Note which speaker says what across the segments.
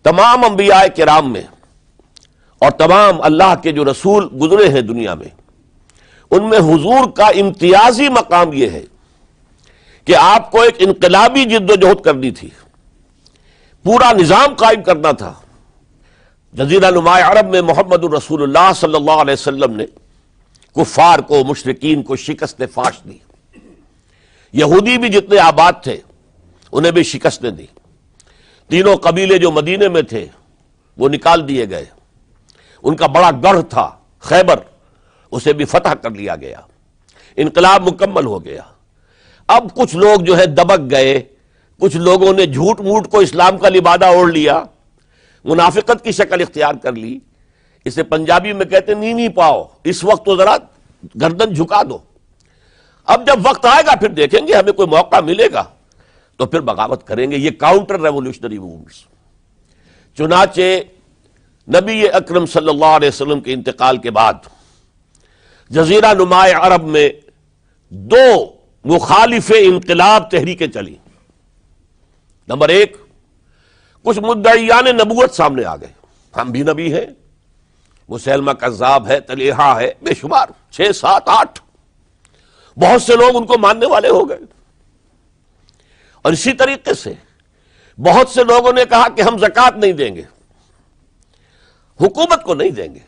Speaker 1: تمام انبیاء کرام میں اور تمام اللہ کے جو رسول گزرے ہیں دنیا میں، ان میں حضور کا امتیازی مقام یہ ہے کہ آپ کو ایک انقلابی جد و جہد کرنی تھی، پورا نظام قائم کرنا تھا۔ جزیرہ نما عرب میں محمد الرسول اللہ صلی اللہ علیہ وسلم نے کفار کو، مشرکین کو شکست فاش دی۔ یہودی بھی جتنے آباد تھے انہیں بھی شکستیں دی۔ تینوں قبیلے جو مدینے میں تھے وہ نکال دیے گئے۔ ان کا بڑا گڑھ تھا خیبر، اسے بھی فتح کر لیا گیا، انقلاب مکمل ہو گیا۔ اب کچھ لوگ جو ہے دبک گئے، کچھ لوگوں نے جھوٹ موٹ کو اسلام کا لبادہ اوڑھ لیا، منافقت کی شکل اختیار کر لی۔ اسے پنجابی میں کہتے نینی پاؤ، اس وقت تو ذرا گردن جھکا دو، اب جب وقت آئے گا پھر دیکھیں گے، ہمیں کوئی موقع ملے گا تو پھر بغاوت کریں گے۔ یہ کاؤنٹر ریولوشنری موومنٹس۔ چنانچہ نبی اکرم صلی اللہ علیہ وسلم کے انتقال کے بعد جزیرہ نما عرب میں دو مخالف انقلاب تحریکیں چلی۔ نمبر ایک، کچھ مدعیان نبوت سامنے آ گئے، ہم بھی نبی ہیں، مسیلمہ کذاب ہے، طلیحہ ہے، بے شمار 6 7 8، بہت سے لوگ ان کو ماننے والے ہو گئے۔ اور اسی طریقے سے بہت سے لوگوں نے کہا کہ ہم زکوٰۃ نہیں دیں گے، حکومت کو نہیں دیں گے،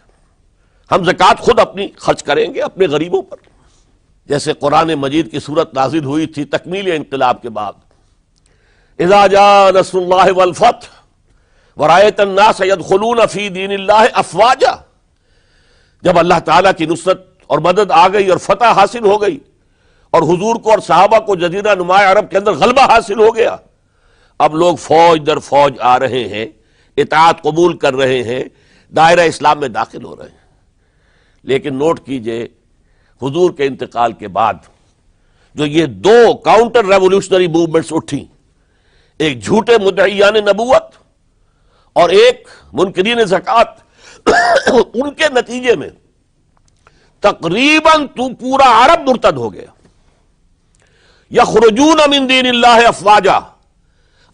Speaker 1: ہم زکوٰۃ خود اپنی خرچ کریں گے اپنے غریبوں پر۔ جیسے قرآن مجید کی صورت نازل ہوئی تھی تکمیل انقلاب کے بعد، اذا جاء نصر اللہ والفتح ورأیت الناس يدخلون فی دین اللہ افواجا، جب اللہ تعالیٰ کی نصرت اور مدد آ گئی اور فتح حاصل ہو گئی اور حضور کو اور صحابہ کو جزیرہ نما عرب کے اندر غلبہ حاصل ہو گیا، اب لوگ فوج در فوج آ رہے ہیں، اطاعت قبول کر رہے ہیں، دائرہ اسلام میں داخل ہو رہے ہیں۔ لیکن نوٹ کیجئے، حضور کے انتقال کے بعد جو یہ دو کاؤنٹر ریولوشنری موومنٹس اٹھیں، ایک جھوٹے مدعیان نبوت اور ایک منکرین زکوٰۃ، ان کے نتیجے میں تقریباً تو پورا عرب مرتد ہو گیا۔ یخرجون من دین اللہ افواجا،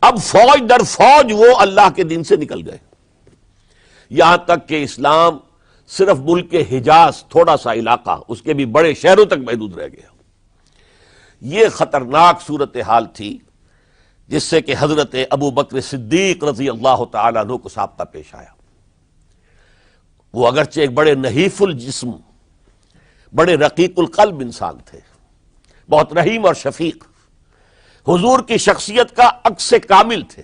Speaker 1: اب فوج در فوج وہ اللہ کے دین سے نکل گئے، یہاں تک کہ اسلام صرف ملک حجاز، تھوڑا سا علاقہ، اس کے بھی بڑے شہروں تک محدود رہ گیا۔ یہ خطرناک صورتحال تھی جس سے کہ حضرت ابو بکر صدیق رضی اللہ تعالیٰ عنہ کو سابقہ پیش آیا۔ وہ اگرچہ ایک بڑے نحیف الجسم، بڑے رقیق القلب انسان تھے، بہت رحیم اور شفیق، حضور کی شخصیت کا عکس کامل تھے۔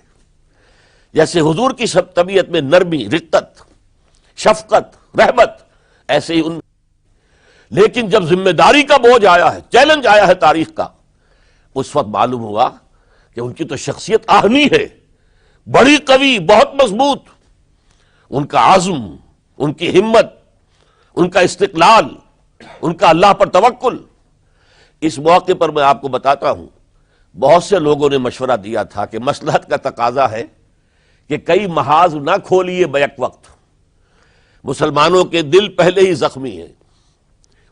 Speaker 1: جیسے حضور کی سب طبیعت میں نرمی، رقت، شفقت، رحمت، ایسے ہی ان، لیکن جب ذمہ داری کا بوجھ آیا ہے، چیلنج آیا ہے تاریخ کا، اس وقت معلوم ہوا کہ ان کی تو شخصیت آہنی ہے، بڑی قوی، بہت مضبوط، ان کا عزم، ان کی ہمت، ان کا استقلال، ان کا اللہ پر توکل۔ اس موقع پر میں آپ کو بتاتا ہوں، بہت سے لوگوں نے مشورہ دیا تھا کہ مصلحت کا تقاضا ہے کہ کئی محاذ نہ کھولیے بیک وقت، مسلمانوں کے دل پہلے ہی زخمی ہیں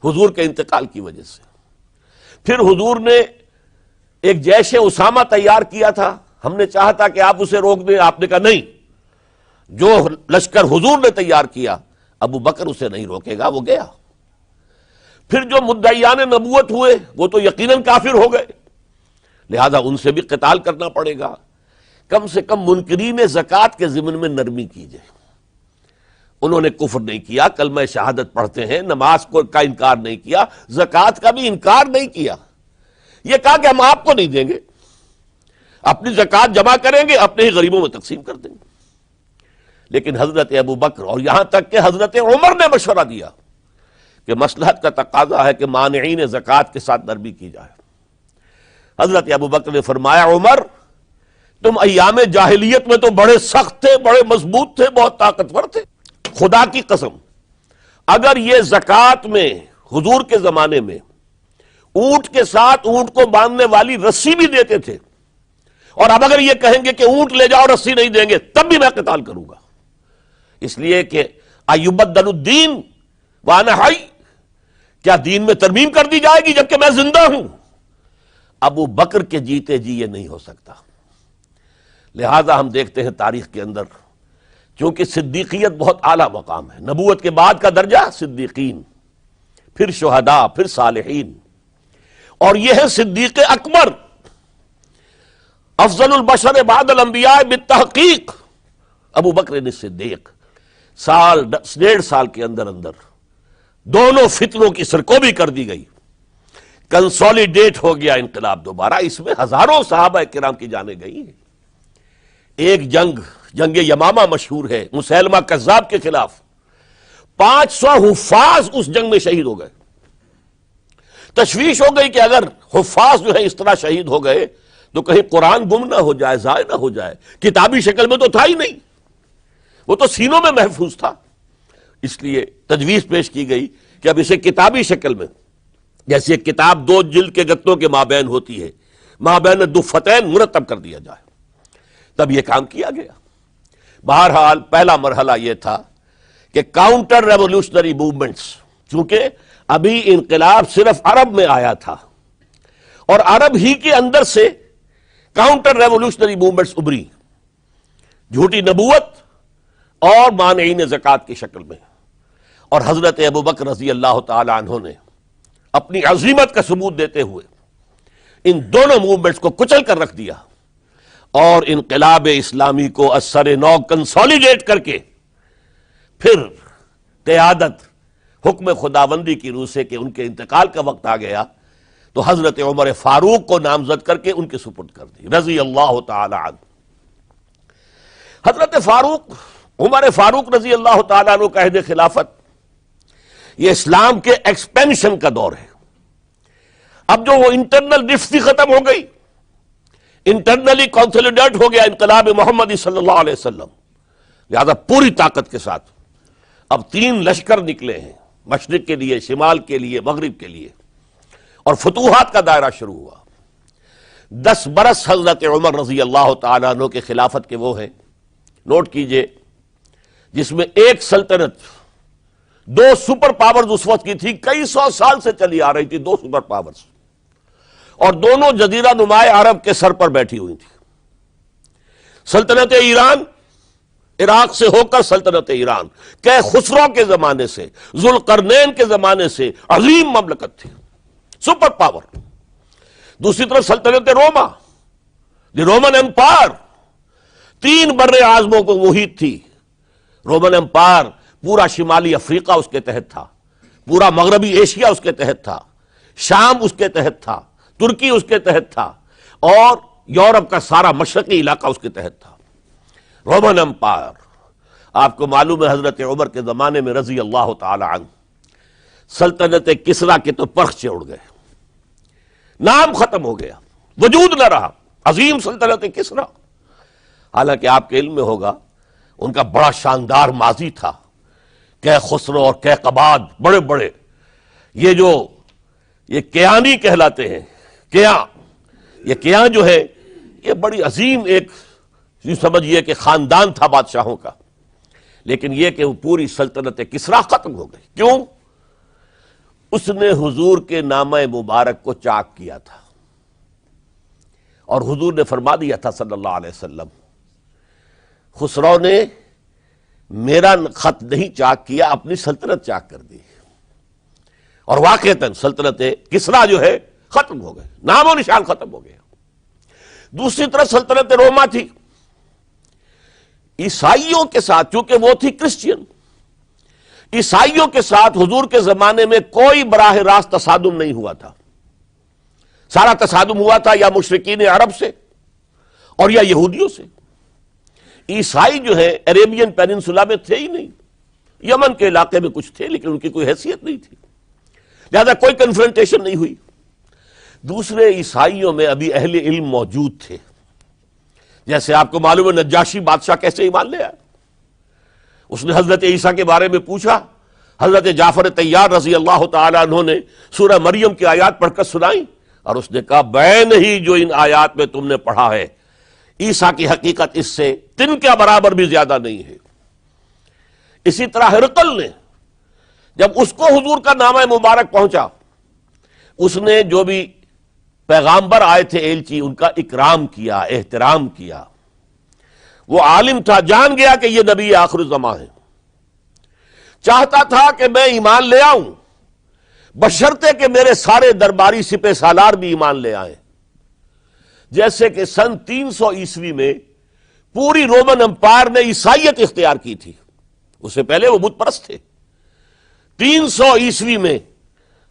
Speaker 1: حضور کے انتقال کی وجہ سے۔ پھر حضور نے ایک جیش اسامہ تیار کیا تھا، ہم نے چاہا تھا کہ آپ اسے روک دیں، آپ نے کہا نہیں، جو لشکر حضور نے تیار کیا ابو بکر اسے نہیں روکے گا، وہ گیا۔ پھر جو مدعیان نبوت ہوئے وہ تو یقیناً کافر ہو گئے، لہذا ان سے بھی قتال کرنا پڑے گا۔ کم سے کم منکرین زکوٰۃ کے ضمن میں نرمی کیجئے۔ انہوں نے کفر نہیں کیا، کلمہ شہادت پڑھتے ہیں، نماز کا انکار نہیں کیا، زکوٰۃ کا بھی انکار نہیں کیا، یہ کہا کہ ہم آپ کو نہیں دیں گے، اپنی زکوٰۃ جمع کریں گے، اپنے ہی غریبوں میں تقسیم کر دیں گے۔ لیکن حضرت ابو بکر اور یہاں تک کہ حضرت عمر نے مشورہ دیا کہ مصلحت کا تقاضا ہے کہ مانعین زکوٰۃ کے ساتھ نرمی کی جائے۔ حضرت ابو بکر نے فرمایا، عمر تم ایام جاہلیت میں تو بڑے سخت تھے، بڑے مضبوط تھے، بہت طاقتور تھے، خدا کی قسم اگر یہ زکوٰۃ میں حضور کے زمانے میں اونٹ کے ساتھ اونٹ کو باندھنے والی رسی بھی دیتے تھے، اور اب اگر یہ کہیں گے کہ اونٹ لے جاؤ رسی نہیں دیں گے، تب بھی میں قتال کروں گا، اس لیے کہ ایبدل الدین وانا حی، کیا دین میں ترمیم کر دی جائے گی جبکہ میں زندہ ہوں؟ ابو بکر کے جیتے جی یہ نہیں ہو سکتا۔ لہذا ہم دیکھتے ہیں تاریخ کے اندر چونکہ صدیقیت بہت اعلیٰ مقام ہے، نبوت کے بعد کا درجہ صدیقین، پھر شہداء، پھر صالحین، اور یہ ہے صدیق اکبر، افضل البشر بعد الانبیاء بالتحقیق ابو بکر صدیق۔ 1.5 سال کے اندر دونوں فتنوں کی سرکوبی کر دی گئی، کنسولیڈیٹ ہو گیا انقلاب دوبارہ۔ اس میں ہزاروں صحابہ کرام کی جانیں گئی ہیں۔ ایک جنگ یمامہ مشہور ہے، مسیلمہ کذاب کے خلاف 500 حفاظ اس جنگ میں شہید ہو گئے۔ تشویش ہو گئی کہ اگر حفاظ جو ہے اس طرح شہید ہو گئے تو کہیں قرآن گم نہ ہو جائے، ضائع نہ ہو جائے۔ کتابی شکل میں تو تھا ہی نہیں، وہ تو سینوں میں محفوظ تھا۔ اس لیے تجویز پیش کی گئی کہ اب اسے کتابی شکل میں، جیسے ایک کتاب 2 جلد کے گتوں کے مابین ہوتی ہے، مابین دفتین مرتب کر دیا جائے۔ تب یہ کام کیا گیا۔ بہرحال پہلا مرحلہ یہ تھا کہ کاؤنٹر ریولوشنری موومنٹس، چونکہ ابھی انقلاب صرف عرب میں آیا تھا اور عرب ہی کے اندر سے کاؤنٹر ریولوشنری موومنٹس ابری، جھوٹی نبوت اور مانعین زکوٰۃ کی شکل میں، اور حضرت ابوبکر رضی اللہ تعالی عنہ نے اپنی عظیمت کا ثبوت دیتے ہوئے ان دونوں موومنٹس کو کچل کر رکھ دیا اور انقلاب اسلامی کو اثر نو کنسولیڈیٹ کر کے پھر قیادت حکم خداوندی کی روح سے کہ ان کے انتقال کا وقت آ گیا تو حضرت عمر فاروق کو نامزد کر کے ان کے سپرد کر دی رضی اللہ تعالی عنہ۔ حضرت عمر فاروق رضی اللہ تعالی عنہ کا عہد خلافت یہ اسلام کے ایکسپینشن کا دور ہے۔ اب جو وہ انٹرنل ڈفتی ختم ہو گئی، انٹرنلی کنسولیڈیٹ ہو گیا انقلاب محمدی صلی اللہ علیہ وسلم، لہذا پوری طاقت کے ساتھ اب 3 لشکر نکلے ہیں، مشرق کے لیے، شمال کے لیے، مغرب کے لیے، اور فتوحات کا دائرہ شروع ہوا۔ 10 برس حضرت عمر رضی اللہ تعالیٰ عنہ کے خلافت کے وہ ہیں، نوٹ کیجئے، جس میں ایک سلطنت 2 سپر پاورز اس وقت کی تھی، کئی 100 سال سے چلی آ رہی تھی، 2 سپر پاورز، اور دونوں جزیرہ نمائے عرب کے سر پر بیٹھی ہوئی تھی۔ سلطنت ایران، عراق سے ہو کر سلطنت ایران کہ خسرو کے زمانے سے، ذوالقرنین کے زمانے سے عظیم مملکت تھی، سپر پاور۔ دوسری طرف سلطنت روما، دی رومن امپائر، 3 بر اعظموں کو محیط تھی۔ رومن امپائر پورا شمالی افریقہ اس کے تحت تھا، پورا مغربی ایشیا اس کے تحت تھا، شام اس کے تحت تھا، ترکی اس کے تحت تھا، اور یورپ کا سارا مشرقی علاقہ اس کے تحت تھا۔ رومن امپائر، آپ کو معلوم ہے حضرت عمر کے زمانے میں رضی اللہ تعالی عنہ سلطنت کسریٰ کے تو پرخچے اڑ گئے، نام ختم ہو گیا، وجود نہ رہا عظیم سلطنت کسریٰ۔ حالانکہ آپ کے علم میں ہوگا ان کا بڑا شاندار ماضی تھا، کہ خسرو اور کہ قباد، بڑے بڑے یہ کیانی کہلاتے ہیں، یہ کیاں جو ہے یہ بڑی عظیم ایک یوں سمجھیے کہ خاندان تھا بادشاہوں کا، لیکن یہ کہ وہ پوری سلطنت کسریٰ ختم ہو گئی۔ کیوں؟ اس نے حضور کے نامہ مبارک کو چاک کیا تھا، اور حضور نے فرما دیا تھا صلی اللہ علیہ وسلم، خسرو نے میرا خط نہیں چاک کیا، اپنی سلطنت چاک کر دی، اور واقعتاً سلطنت کسریٰ جو ہے ختم ہو گئے، نام و نشان ختم ہو گیا۔ دوسری طرف سلطنت روما تھی، عیسائیوں کے ساتھ، چونکہ وہ تھی کرسچین، عیسائیوں کے ساتھ حضور کے زمانے میں کوئی براہ راست تصادم نہیں ہوا تھا، سارا تصادم ہوا تھا یا مشرکین عرب سے اور یا یہودیوں سے۔ عیسائی جو ہے عربین پیننسولا میں تھے ہی نہیں، یمن کے علاقے میں کچھ تھے لیکن ان کی کوئی حیثیت نہیں تھی، لہذا کوئی کنفرنٹیشن نہیں ہوئی۔ دوسرے عیسائیوں میں ابھی اہل علم موجود تھے، جیسے آپ کو معلوم ہے نجاشی بادشاہ کیسے ایمان لے آیا، اس نے حضرت عیسیٰ کے بارے میں پوچھا، حضرت جعفر طیار رضی اللہ تعالیٰ عنہ نے سورہ مریم کی آیات پڑھ کر سنائیں، اور اس نے کہا بین ہی جو ان آیات میں تم نے پڑھا ہے، عیسیٰ کی حقیقت اس سے 3 کے برابر بھی زیادہ نہیں ہے۔ اسی طرح ہرقل نے جب اس کو حضور کا نامہ مبارک پہنچا، اس نے جو بھی پیغامبر آئے تھے ایلچی، ان کا اکرام کیا، احترام کیا، وہ عالم تھا، جان گیا کہ یہ نبی آخر الزماں ہے، چاہتا تھا کہ میں ایمان لے آؤں بشرطے کہ میرے سارے درباری سپہ سالار بھی ایمان لے آئیں۔ جیسے کہ سن 300 عیسوی میں پوری رومن امپائر نے عیسائیت اختیار کی تھی، اس سے پہلے وہ بت پرست تھے۔ 300 عیسوی میں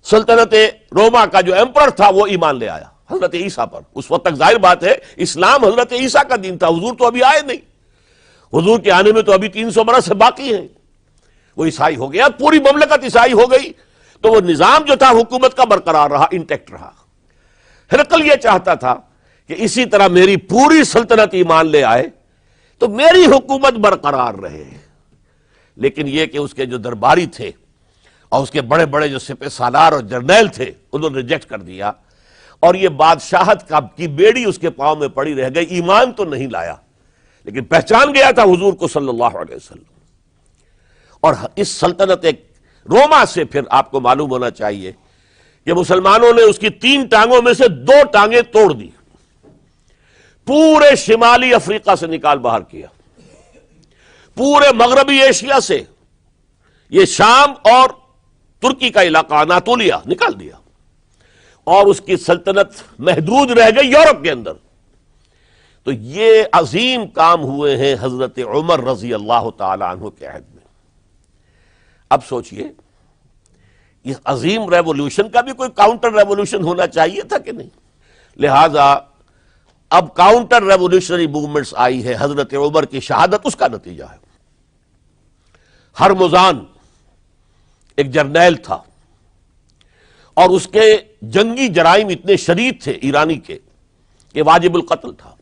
Speaker 1: سلطنت روما کا جو ایمپرر تھا وہ ایمان لے آیا حضرت عیسیٰ پر۔ اس وقت تک ظاہر بات ہے اسلام حضرت عیسیٰ کا دین تھا، حضور تو ابھی آئے نہیں، حضور کے آنے میں تو ابھی 300 برس سے باقی ہیں۔ وہ عیسائی ہو گیا، پوری مملکت عیسائی ہو گئی، تو وہ نظام جو تھا حکومت کا برقرار رہا، انٹیکٹ رہا۔ ہرقل یہ چاہتا تھا کہ اسی طرح میری پوری سلطنت ایمان لے آئے تو میری حکومت برقرار رہے، لیکن یہ کہ اس کے جو درباری تھے اور اس کے بڑے بڑے جو سپہ سالار اور جرنیل تھے انہوں نے ریجیکٹ کر دیا، اور یہ بادشاہت کی بیڑی اس کے پاؤں میں پڑی رہ گئی۔ ایمان تو نہیں لایا لیکن پہچان گیا تھا حضور کو صلی اللہ علیہ وسلم۔ اور اس سلطنت روما سے پھر آپ کو معلوم ہونا چاہیے کہ مسلمانوں نے اس کی 3 ٹانگوں میں سے 2 ٹانگیں توڑ دی، پورے شمالی افریقہ سے نکال باہر کیا، پورے مغربی ایشیا سے، یہ شام اور ترکی کا علاقہ اناطولیہ نکال دیا، اور اس کی سلطنت محدود رہ گئی یورپ کے اندر۔ تو یہ عظیم کام ہوئے ہیں حضرت عمر رضی اللہ تعالی عنہ کے عہد میں۔ اب سوچئے اس عظیم ریولوشن کا بھی کوئی کاؤنٹر ریولوشن ہونا چاہیے تھا کہ نہیں؟ لہذا اب کاؤنٹر ریولوشنری موومنٹس آئی ہے، حضرت عمر کی شہادت اس کا نتیجہ ہے۔ ہرمزان ایک جرنیل تھا اور اس کے جنگی جرائم اتنے شدید تھے ایرانی کے کہ واجب القتل تھا۔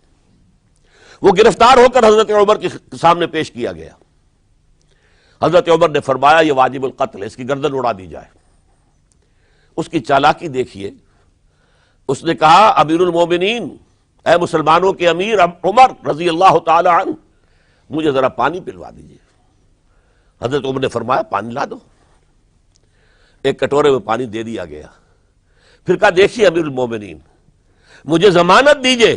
Speaker 1: وہ گرفتار ہو کر حضرت عمر کے سامنے پیش کیا گیا۔ حضرت عمر نے فرمایا یہ واجب القتل ہے، اس کی گردن اڑا دی جائے۔ اس کی چالاکی دیکھیے، اس نے کہا امیر المومنین، اے مسلمانوں کے امیر عمر رضی اللہ تعالی عنہ، مجھے ذرا پانی پلوا دیجیے۔ حضرت عمر نے فرمایا پانی لا دو۔ ایک کٹورے میں پانی دے دیا گیا، پھر کہا دیکھیے امیر المومنین، مجھے ضمانت دیجیے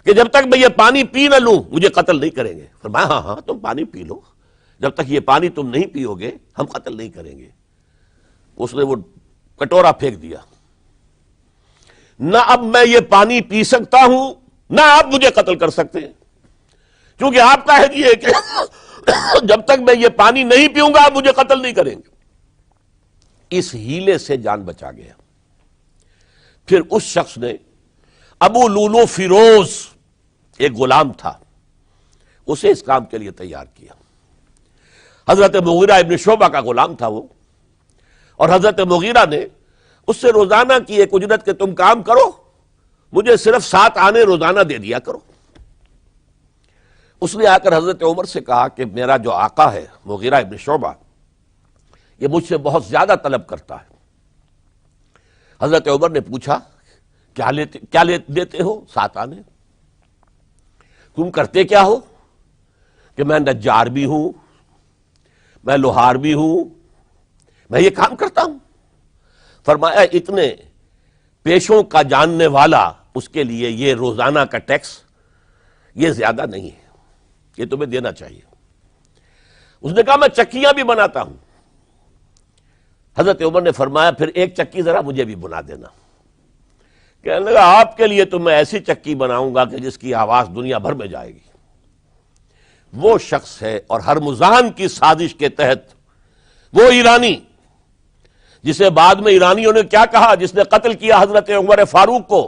Speaker 1: کہ جب تک میں یہ پانی پی نہ لوں مجھے قتل نہیں کریں گے۔ فرمایا ہاں ہاں تم پانی پی لو، جب تک یہ پانی تم نہیں پیو گے ہم قتل نہیں کریں گے۔ اس نے وہ کٹورا پھینک دیا۔ نہ اب میں یہ پانی پی سکتا ہوں نہ آپ مجھے قتل کر سکتے ہیں، کیونکہ آپ کا ہے یہ کہ جب تک میں یہ پانی نہیں پیوں گا آپ مجھے قتل نہیں کریں گے۔ اس ہیلے سے جان بچا گیا۔ پھر اس شخص نے ابو لولو فیروز، ایک غلام تھا، اسے اس کام کے لیے تیار کیا۔ حضرت مغیرہ ابن شعبہ کا غلام تھا وہ، اور حضرت مغیرہ نے اس سے روزانہ کی ایک اجرت کہ تم کام کرو، مجھے صرف 7 آنے روزانہ دے دیا کرو۔ اس نے آ کر حضرت عمر سے کہا کہ میرا جو آقا ہے مغیرہ ابن شعبہ یہ مجھ سے بہت زیادہ طلب کرتا ہے۔ حضرت عمر نے پوچھا کیا دیتے ہو؟ 7 آنے۔ تم کرتے کیا ہو؟ کہ میں نجار بھی ہوں، میں لوہار بھی ہوں، میں یہ کام کرتا ہوں۔ فرمایا اتنے پیشوں کا جاننے والا اس کے لیے یہ روزانہ کا ٹیکس یہ زیادہ نہیں ہے، یہ تمہیں دینا چاہیے۔ اس نے کہا میں چکیاں بھی بناتا ہوں۔ حضرت عمر نے فرمایا پھر ایک چکی ذرا مجھے بھی بنا دینا۔ کہنے لگا آپ کے لیے تو میں ایسی چکی بناؤں گا کہ جس کی آواز دنیا بھر میں جائے گی۔ وہ شخص ہے، اور ہرمزان کی سازش کے تحت وہ ایرانی جسے بعد میں ایرانیوں نے کیا کہا، جس نے قتل کیا حضرت عمر فاروق کو،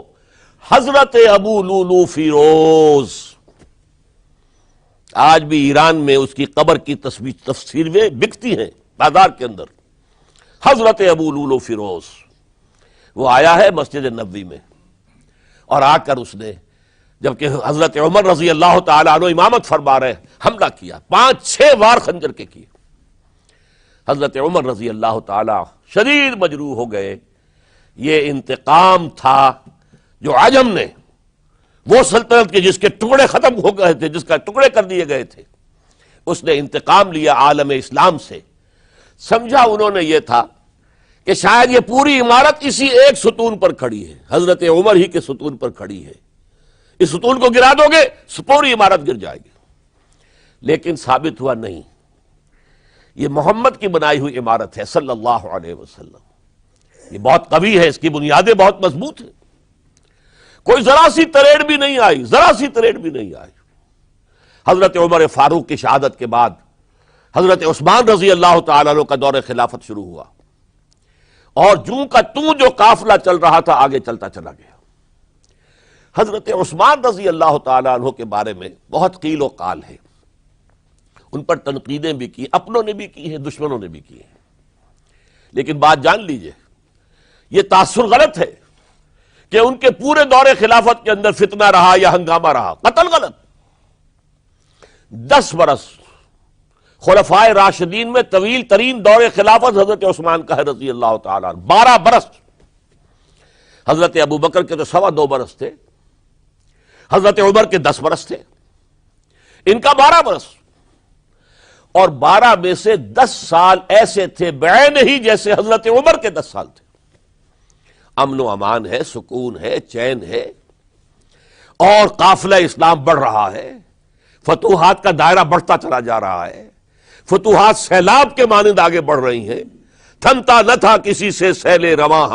Speaker 1: حضرت ابو لولو فیروز۔ آج بھی ایران میں اس کی قبر کی تفسیریں بکتی ہیں بازار کے اندر، حضرت ابو لولو فیروز۔ وہ آیا ہے مسجد نبوی میں، اور آ کر اس نے جبکہ حضرت عمر رضی اللہ تعالیٰ عنہ امامت فرما رہے حملہ کیا، 5-6 وار خنجر کے کیے۔ حضرت عمر رضی اللہ تعالیٰ شدید مجروح ہو گئے۔ یہ انتقام تھا جو عجم نے، وہ سلطنت کے جس کے ٹکڑے ختم ہو گئے تھے، جس کا ٹکڑے کر دیے گئے تھے، اس نے انتقام لیا عالم اسلام سے۔ سمجھا انہوں نے یہ تھا کہ شاید یہ پوری عمارت اسی ایک ستون پر کھڑی ہے، حضرت عمر ہی کے ستون پر کھڑی ہے، اس ستون کو گرا دو گے پوری عمارت گر جائے گی۔ لیکن ثابت ہوا نہیں، یہ محمد کی بنائی ہوئی عمارت ہے صلی اللہ علیہ وسلم، یہ بہت قوی ہے، اس کی بنیادیں بہت مضبوط ہیں، کوئی ذرا سی تریڑ بھی نہیں آئی، ذرا سی تریڑ بھی نہیں آئی۔ حضرت عمر فاروق کی شہادت کے بعد حضرت عثمان رضی اللہ تعالیٰ عنہ کا دور خلافت شروع ہوا، اور جوں کا توں جو قافلہ چل رہا تھا آگے چلتا چلا گیا۔ حضرت عثمان رضی اللہ تعالیٰ عنہ کے بارے میں بہت قیل و قال ہے، ان پر تنقیدیں بھی کی، اپنوں نے بھی کی ہیں، دشمنوں نے بھی کی ہیں، لیکن بات جان لیجئے، یہ تاثر غلط ہے کہ ان کے پورے دور خلافت کے اندر فتنہ رہا یا ہنگامہ رہا، قتل غلط۔ 10 برس خلفائے راشدین میں طویل ترین دور خلافت حضرت عثمان کا ہے رضی اللہ تعالیٰ عنہ، 12 برس۔ حضرت ابو بکر کے تو 2.25 برس تھے، حضرت عمر کے 10 برس تھے، ان کا 12 برس، اور 12 میں سے 10 سال ایسے تھے بعین ہی جیسے حضرت عمر کے 10 سال تھے۔ امن و امان ہے، سکون ہے، چین ہے، اور قافلہ اسلام بڑھ رہا ہے، فتوحات کا دائرہ بڑھتا چلا جا رہا ہے، فتوحات سیلاب کے مانند آگے بڑھ رہی ہیں، تھمتا نہ تھا کسی سے سیل رواں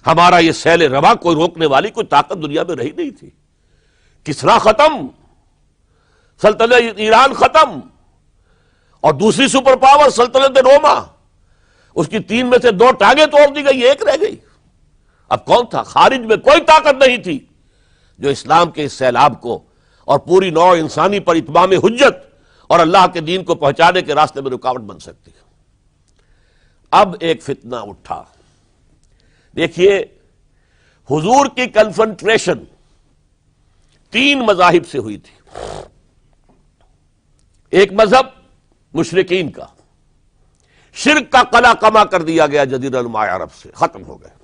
Speaker 1: ہمارا یہ سیل رواں کوئی روکنے والی کوئی طاقت دنیا میں رہی نہیں تھی۔ کسرا ختم، سلطنت ایران ختم، اور دوسری سپر پاور سلطنت روما، اس کی 3 میں سے 2 ٹانگیں توڑ دی گئی، 1 رہ گئی۔ اب کون تھا؟ خارج میں کوئی طاقت نہیں تھی جو اسلام کے اس سیلاب کو اور پوری نوع انسانی پر اتمام حجت اور اللہ کے دین کو پہنچانے کے راستے میں رکاوٹ بن سکتی ہے۔ اب ایک فتنہ اٹھا، دیکھیے حضور کی کنفنٹریشن 3 مذاہب سے ہوئی تھی۔ ایک مذہب مشرکین کا، شرک کا قلع کما کر دیا گیا جزیرہ نما عرب سے، ختم ہو گئے۔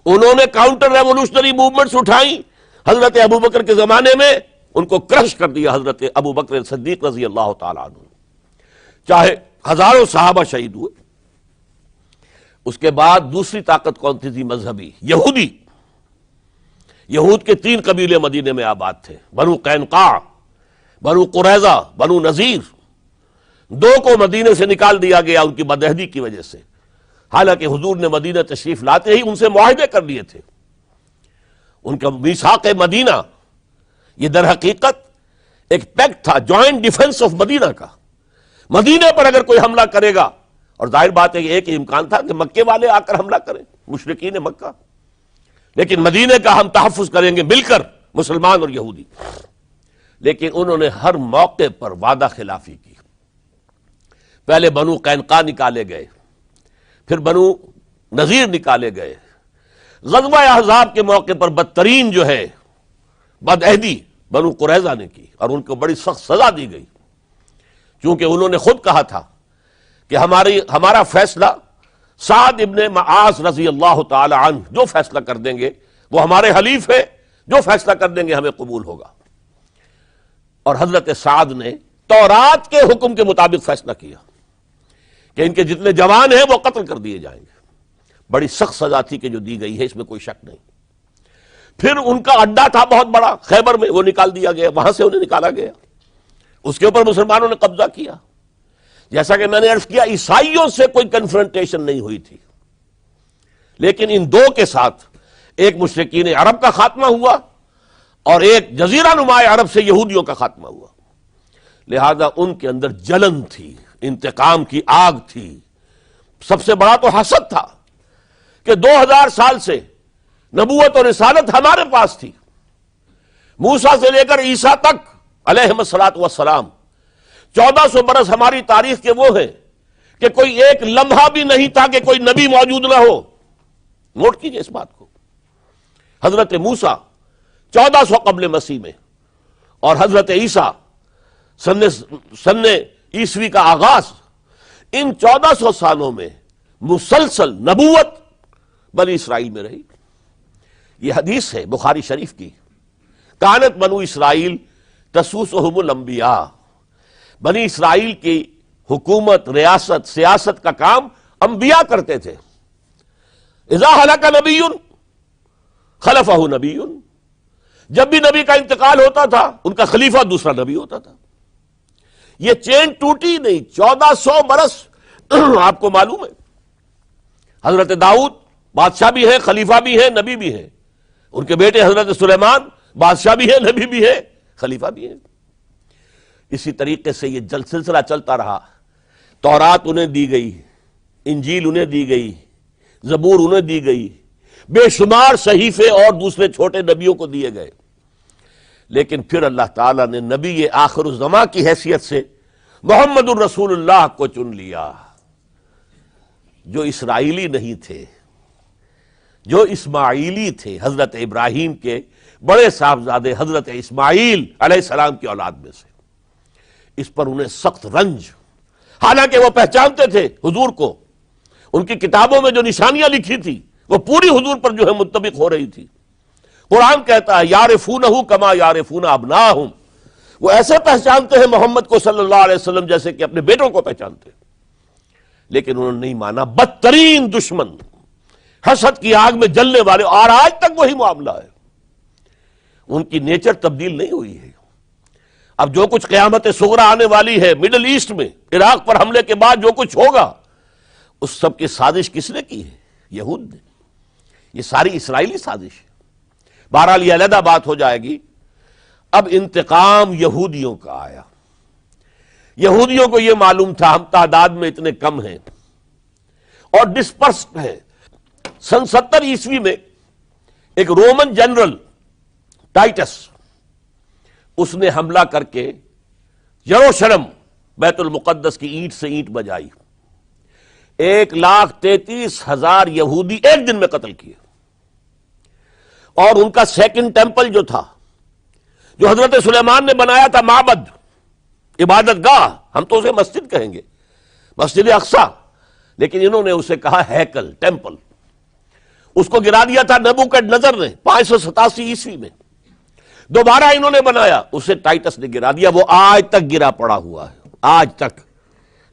Speaker 1: انہوں نے کاؤنٹر ریولوشنری موومنٹس اٹھائیں، حضرت ابو بکر کے زمانے میں ان کو کرش کر دیا حضرت ابو بکر صدیق رضی اللہ تعالیٰ عنہ، چاہے ہزاروں صحابہ شہید ہوئے۔ اس کے بعد دوسری طاقت کون تھی مذہبی؟ یہودی۔ یہود کے 3 قبیلے مدینے میں آباد تھے، بنو قینقاع، بنو قریظہ، بنو نذیر۔ 2 کو مدینے سے نکال دیا گیا ان کی بدعہدی کی وجہ سے، حالانکہ حضور نے مدینہ تشریف لاتے ہی ان سے معاہدے کر لیے تھے۔ ان کا میثاق مدینہ یہ در حقیقت ایک پیکٹ تھا، جوائنٹ ڈیفنس آف مدینہ کا۔ مدینہ پر اگر کوئی حملہ کرے گا، اور ظاہر بات ہے کہ ایک امکان تھا کہ مکے والے آ کر حملہ کریں، مشرکین مکہ، لیکن مدینہ کا ہم تحفظ کریں گے مل کر، مسلمان اور یہودی۔ لیکن انہوں نے ہر موقع پر وعدہ خلافی کی۔ پہلے بنو قینقاع نکالے گئے، پھر بنو نذیر نکالے گئے۔ غزوہ احزاب کے موقع پر بدترین جو ہے بدعہدی بنو قریظہ نے کی، اور ان کو بڑی سخت سزا دی گئی، چونکہ انہوں نے خود کہا تھا کہ ہمارا فیصلہ سعد ابن معاذ رضی اللہ تعالی عنہ جو فیصلہ کر دیں گے وہ ہمارے حلیف ہے، جو فیصلہ کر دیں گے ہمیں قبول ہوگا۔ اور حضرت سعد نے تورات کے حکم کے مطابق فیصلہ کیا کہ ان کے جتنے جوان ہیں وہ قتل کر دیے جائیں گے۔ بڑی سخت سزا تھی کہ جو دی گئی ہے، اس میں کوئی شک نہیں۔ پھر ان کا اڈا تھا بہت بڑا خیبر میں، وہ نکال دیا گیا، وہاں سے انہیں نکالا گیا، اس کے اوپر مسلمانوں نے قبضہ کیا۔ جیسا کہ میں نے عرض کیا، عیسائیوں سے کوئی کنفرنٹیشن نہیں ہوئی تھی، لیکن ان 2 کے ساتھ ایک مشرکین عرب کا خاتمہ ہوا اور ایک جزیرہ نما عرب سے یہودیوں کا خاتمہ ہوا۔ لہذا ان کے اندر جلن تھی، انتقام کی آگ تھی۔ سب سے بڑا تو حسد تھا کہ 2000 سال سے نبوت اور رسالت ہمارے پاس تھی، موسیٰ سے لے کر عیسیٰ تک علیہم الصلاۃ والسلام، 1400 برس ہماری تاریخ کے وہ ہیں کہ کوئی ایک لمحہ بھی نہیں تھا کہ کوئی نبی موجود نہ ہو۔ نوٹ کیجئے اس بات کو، حضرت موسیٰ 1400 قبل مسیح میں، اور حضرت عیسیٰ سن عیسوی کا آغاز، ان 1400 سالوں میں مسلسل نبوت بنی اسرائیل میں رہی۔ یہ حدیث ہے بخاری شریف کی، کانت بنو اسرائیل تسوسہم الانبیاء، بنی اسرائیل کی حکومت، ریاست، سیاست کا کام انبیاء کرتے تھے۔ اذا ہلک نبی خلفہ نبی، جب بھی نبی کا انتقال ہوتا تھا ان کا خلیفہ دوسرا نبی ہوتا تھا۔ یہ چین ٹوٹی نہیں. 1400 برس آپ کو معلوم ہے حضرت داؤد بادشاہ بھی ہے، خلیفہ بھی ہے، نبی بھی ہے. ان کے بیٹے حضرت سلیمان بادشاہ بھی ہے، نبی بھی ہے، خلیفہ بھی ہے. اسی طریقے سے یہ سلسلہ چلتا رہا. تورات انہیں دی گئی، انجیل انہیں دی گئی، زبور انہیں دی گئی، بے شمار صحیفے اور دوسرے چھوٹے نبیوں کو دیے گئے. لیکن پھر اللہ تعالیٰ نے نبی آخر الزماں کی حیثیت سے محمد الرسول اللہ کو چن لیا، جو اسرائیلی نہیں تھے، جو اسماعیلی تھے، حضرت ابراہیم کے بڑے صاحبزادے حضرت اسماعیل علیہ السلام کی اولاد میں سے. اس پر انہیں سخت رنج، حالانکہ وہ پہچانتے تھے حضور کو، ان کی کتابوں میں جو نشانیاں لکھی تھی وہ پوری حضور پر جو ہے مطابق ہو رہی تھی. قرآن کہتا ہے یعرفونہ کما یعرفون ابناہم، وہ ایسے پہچانتے ہیں محمد کو صلی اللہ علیہ وسلم جیسے کہ اپنے بیٹوں کو پہچانتے ہیں. لیکن انہوں نے نہیں مانا. بدترین دشمن، حسد کی آگ میں جلنے والے، اور آج تک وہی معاملہ ہے. ان کی نیچر تبدیل نہیں ہوئی ہے. اب جو کچھ قیامت صغریٰ آنے والی ہے مڈل ایسٹ میں، عراق پر حملے کے بعد جو کچھ ہوگا، اس سب کی سازش کس نے کی ہے؟ یہود نے. یہ ساری اسرائیلی سازش ہے. بہرحال یہ علیحدہ بات ہو جائے گی. اب انتقام یہودیوں کا آیا. یہودیوں کو یہ معلوم تھا ہم تعداد میں اتنے کم ہیں اور ڈسپرسڈ ہیں. سن 70 عیسوی میں ایک رومن جنرل ٹائٹس، اس نے حملہ کر کے یروشلم بیت المقدس کی اینٹ سے اینٹ بجائی. 1,33,000 یہودی ایک دن میں قتل کیے. اور ان کا سیکنڈ ٹیمپل جو تھا، جو حضرت سلیمان نے بنایا تھا، معبد، عبادت گاہ، ہم تو اسے مسجد کہیں گے، مسجد اقصی، لیکن انہوں نے اسے کہا ہیکل، ٹیمپل. اس کو گرا دیا تھا نبوکڈنضر نے 587 عیسوی میں. دوبارہ انہوں نے بنایا، اسے ٹائٹس نے گرا دیا. وہ آج تک گرا پڑا ہوا ہے، آج تک.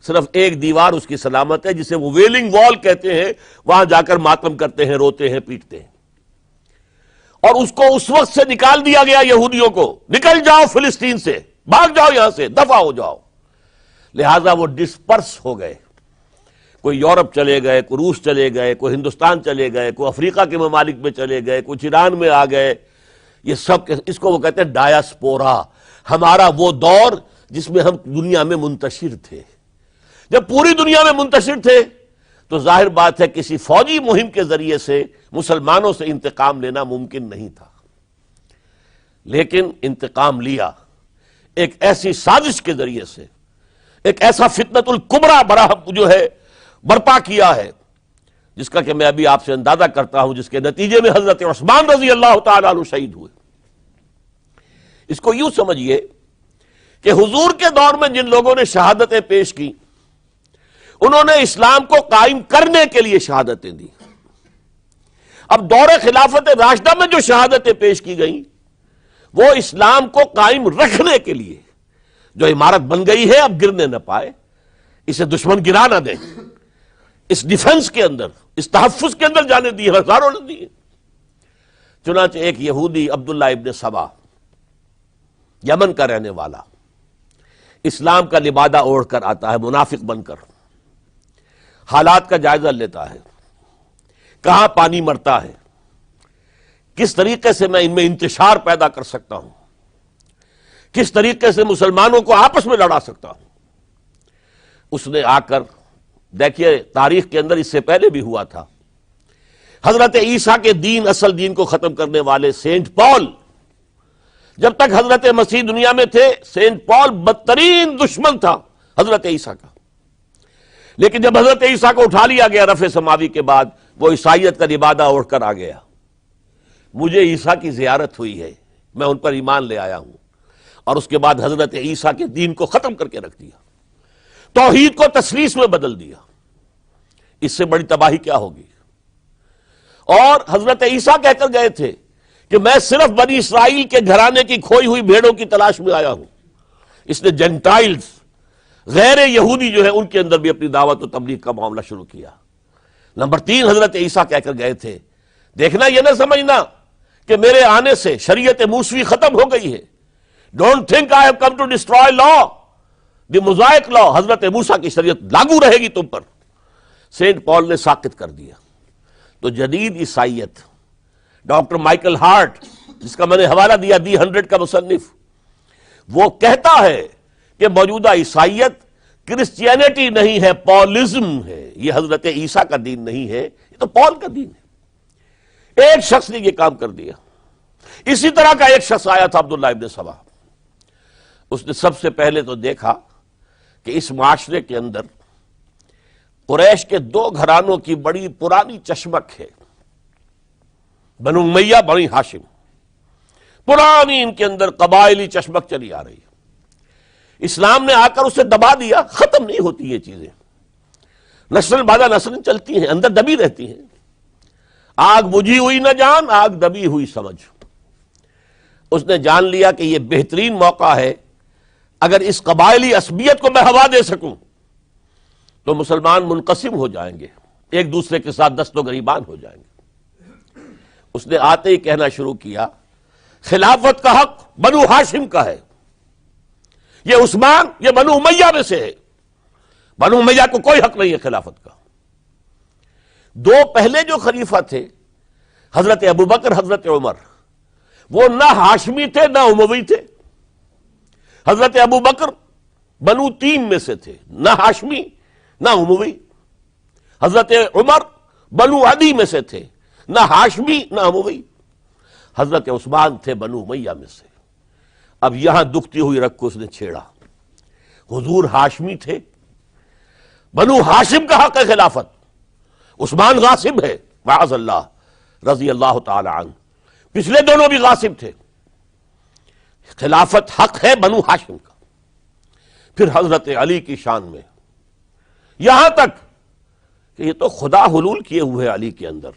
Speaker 1: صرف ایک دیوار اس کی سلامت ہے، جسے وہ ویلنگ وال کہتے ہیں. وہاں جا کر ماتم کرتے ہیں، روتے ہیں، پیٹتے ہیں. اور اس کو اس وقت سے نکال دیا گیا یہودیوں کو، نکل جاؤ فلسطین سے، بھاگ جاؤ یہاں سے، دفع ہو جاؤ. لہذا وہ ڈسپرس ہو گئے. کوئی یورپ چلے گئے، کوئی روس چلے گئے، کوئی ہندوستان چلے گئے، کوئی افریقہ کے ممالک میں چلے گئے، کچھ ایران میں آ گئے. یہ سب، اس کو وہ کہتے ہیں ڈایاسپورا. ہمارا وہ دور جس میں ہم دنیا میں منتشر تھے. جب پوری دنیا میں منتشر تھے تو ظاہر بات ہے کسی فوجی مہم کے ذریعے سے مسلمانوں سے انتقام لینا ممکن نہیں تھا. لیکن انتقام لیا ایک ایسی سازش کے ذریعے سے، ایک ایسا فتنۃ الکبریٰ جو ہے برپا کیا ہے، جس کا کہ میں ابھی آپ سے اندازہ کرتا ہوں، جس کے نتیجے میں حضرت عثمان رضی اللہ تعالیٰ عنہ شہید ہوئے. اس کو یوں سمجھیے کہ حضور کے دور میں جن لوگوں نے شہادتیں پیش کی، انہوں نے اسلام کو قائم کرنے کے لیے شہادتیں دی. اب دور خلافت راشدہ میں جو شہادتیں پیش کی گئیں، وہ اسلام کو قائم رکھنے کے لیے. جو عمارت بن گئی ہے اب گرنے نہ پائے، اسے دشمن گرا نہ دے، اس ڈیفنس کے اندر، اس تحفظ کے اندر جانے دیے، ہزاروں نے دیے. چنانچہ ایک یہودی عبداللہ ابن سبا، یمن کا رہنے والا، اسلام کا لبادہ اوڑھ کر آتا ہے منافق بن کر، حالات کا جائزہ لیتا ہے، کہاں پانی مرتا ہے، کس طریقے سے میں ان میں انتشار پیدا کر سکتا ہوں، کس طریقے سے مسلمانوں کو آپس میں لڑا سکتا ہوں. اس نے آ کر، دیکھیے تاریخ کے اندر اس سے پہلے بھی ہوا تھا، حضرت عیسیٰ کے دین، اصل دین کو ختم کرنے والے سینٹ پال، جب تک حضرت مسیح دنیا میں تھے، سینٹ پال بدترین دشمن تھا حضرت عیسیٰ کا. لیکن جب حضرت عیسیٰ کو اٹھا لیا گیا رفع سماوی کے بعد، وہ عیسائیت کا لبادہ اوڑھ کر آ گیا. مجھے عیسیٰ کی زیارت ہوئی ہے، میں ان پر ایمان لے آیا ہوں، اور اس کے بعد حضرت عیسیٰ کے دین کو ختم کر کے رکھ دیا، توحید کو تثلیث میں بدل دیا. اس سے بڑی تباہی کیا ہوگی؟ اور حضرت عیسیٰ کہہ کر گئے تھے کہ میں صرف بنی اسرائیل کے گھرانے کی کھوئی ہوئی بھیڑوں کی تلاش میں آیا ہوں. اس نے جینٹائلز، غیر یہودی جو ہے، ان کے اندر بھی اپنی دعوت و تبلیغ کا معاملہ شروع کیا. نمبر 3 حضرت عیسیٰ کہہ کر گئے تھے، دیکھنا یہ نہ سمجھنا کہ میرے آنے سے شریعت موسوی ختم ہو گئی ہے. Don't think I have come to destroy law. The Mosaic law, حضرت موسیٰ کی شریعت لاگو رہے گی تم پر، سینٹ پال نے ساقط کر دیا۔ تو جدید عیسائیت، ڈاکٹر مائیکل ہارٹ جس کا میں نے حوالہ دیا دی 100 کا مصنف، وہ کہتا ہے کہ موجودہ عیسائیت کرسچینٹی نہیں ہے، پالزم ہے، یہ حضرت عیسیٰ کا دین نہیں ہے، یہ تو پال کا دین ہے۔ ایک شخص نے یہ کام کر دیا۔ اسی طرح کا ایک شخص آیا تھا عبداللہ ابن سبا، اس نے سب سے پہلے تو دیکھا کہ اس معاشرے کے اندر قریش کے 2 گھرانوں کی بڑی پرانی چشمک ہے، بنو امیہ، بنی ہاشم، پرانی ان کے اندر قبائلی چشمک چلی آ رہی ہے۔ اسلام نے آ کر اسے دبا دیا، ختم نہیں ہوتی یہ چیزیں، نسل بعد نسل چلتی ہیں، اندر دبی رہتی ہیں۔ آگ بجھی ہوئی نہ جان، آگ دبی ہوئی سمجھ۔ اس نے جان لیا کہ یہ بہترین موقع ہے، اگر اس قبائلی عصبیت کو میں ہوا دے سکوں تو مسلمان منقسم ہو جائیں گے، ایک دوسرے کے ساتھ دست و گریبان ہو جائیں گے۔ اس نے آتے ہی کہنا شروع کیا خلافت کا حق بنو ہاشم کا ہے، یہ عثمان یہ بنو امیہ میں سے ہے، بنو امیہ کو کوئی حق نہیں ہے خلافت کا۔ 2 پہلے جو خلیفہ تھے حضرت ابوبکر، حضرت عمر، وہ نہ ہاشمی تھے نہ اموی تھے۔ حضرت ابوبکر بنو 3 میں سے تھے، نہ ہاشمی نہ اموی۔ حضرت عمر بنو عدی میں سے تھے، نہ ہاشمی نہ اموی۔ حضرت عثمان تھے بنو امیہ میں سے۔ اب یہاں دکھتی ہوئی رگ کو اس نے چھیڑا، حضور ہاشمی تھے، بنو ہاشم کا حق ہے خلافت، عثمان غاصب ہے معاذ اللہ رضی اللہ تعالی عنہ، پچھلے دونوں بھی غاصب تھے، خلافت حق ہے بنو ہاشم کا۔ پھر حضرت علی کی شان میں یہاں تک کہ یہ تو خدا حلول کیے ہوئے علی کے اندر،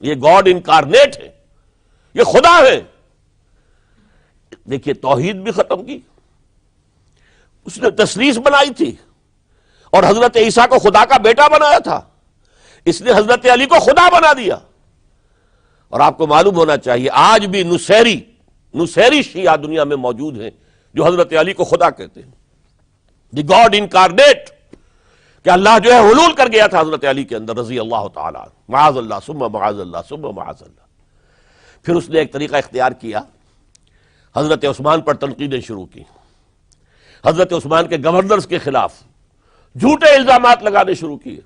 Speaker 1: یہ گاڈ انکارنیٹ ہے، یہ خدا ہے۔ دیکھیے توحید بھی ختم کی، اس نے تثلیث بنائی تھی، اور حضرت عیسیٰ کو خدا کا بیٹا بنایا تھا، اس نے حضرت علی کو خدا بنا دیا۔ اور آپ کو معلوم ہونا چاہیے آج بھی نصیری شیعہ دنیا میں موجود ہیں جو حضرت علی کو خدا کہتے ہیں، دی گاڈ انکارنیٹ، کہ اللہ جو ہے حلول کر گیا تھا حضرت علی کے اندر رضی اللہ تعالی عنہ، معاذ اللہ ثم معاذ اللہ ثم معاذ اللہ۔ پھر اس نے ایک طریقہ اختیار کیا، حضرت عثمان پر تنقیدیں شروع کی، حضرت عثمان کے گورنرز کے خلاف جھوٹے الزامات لگانے شروع کیے،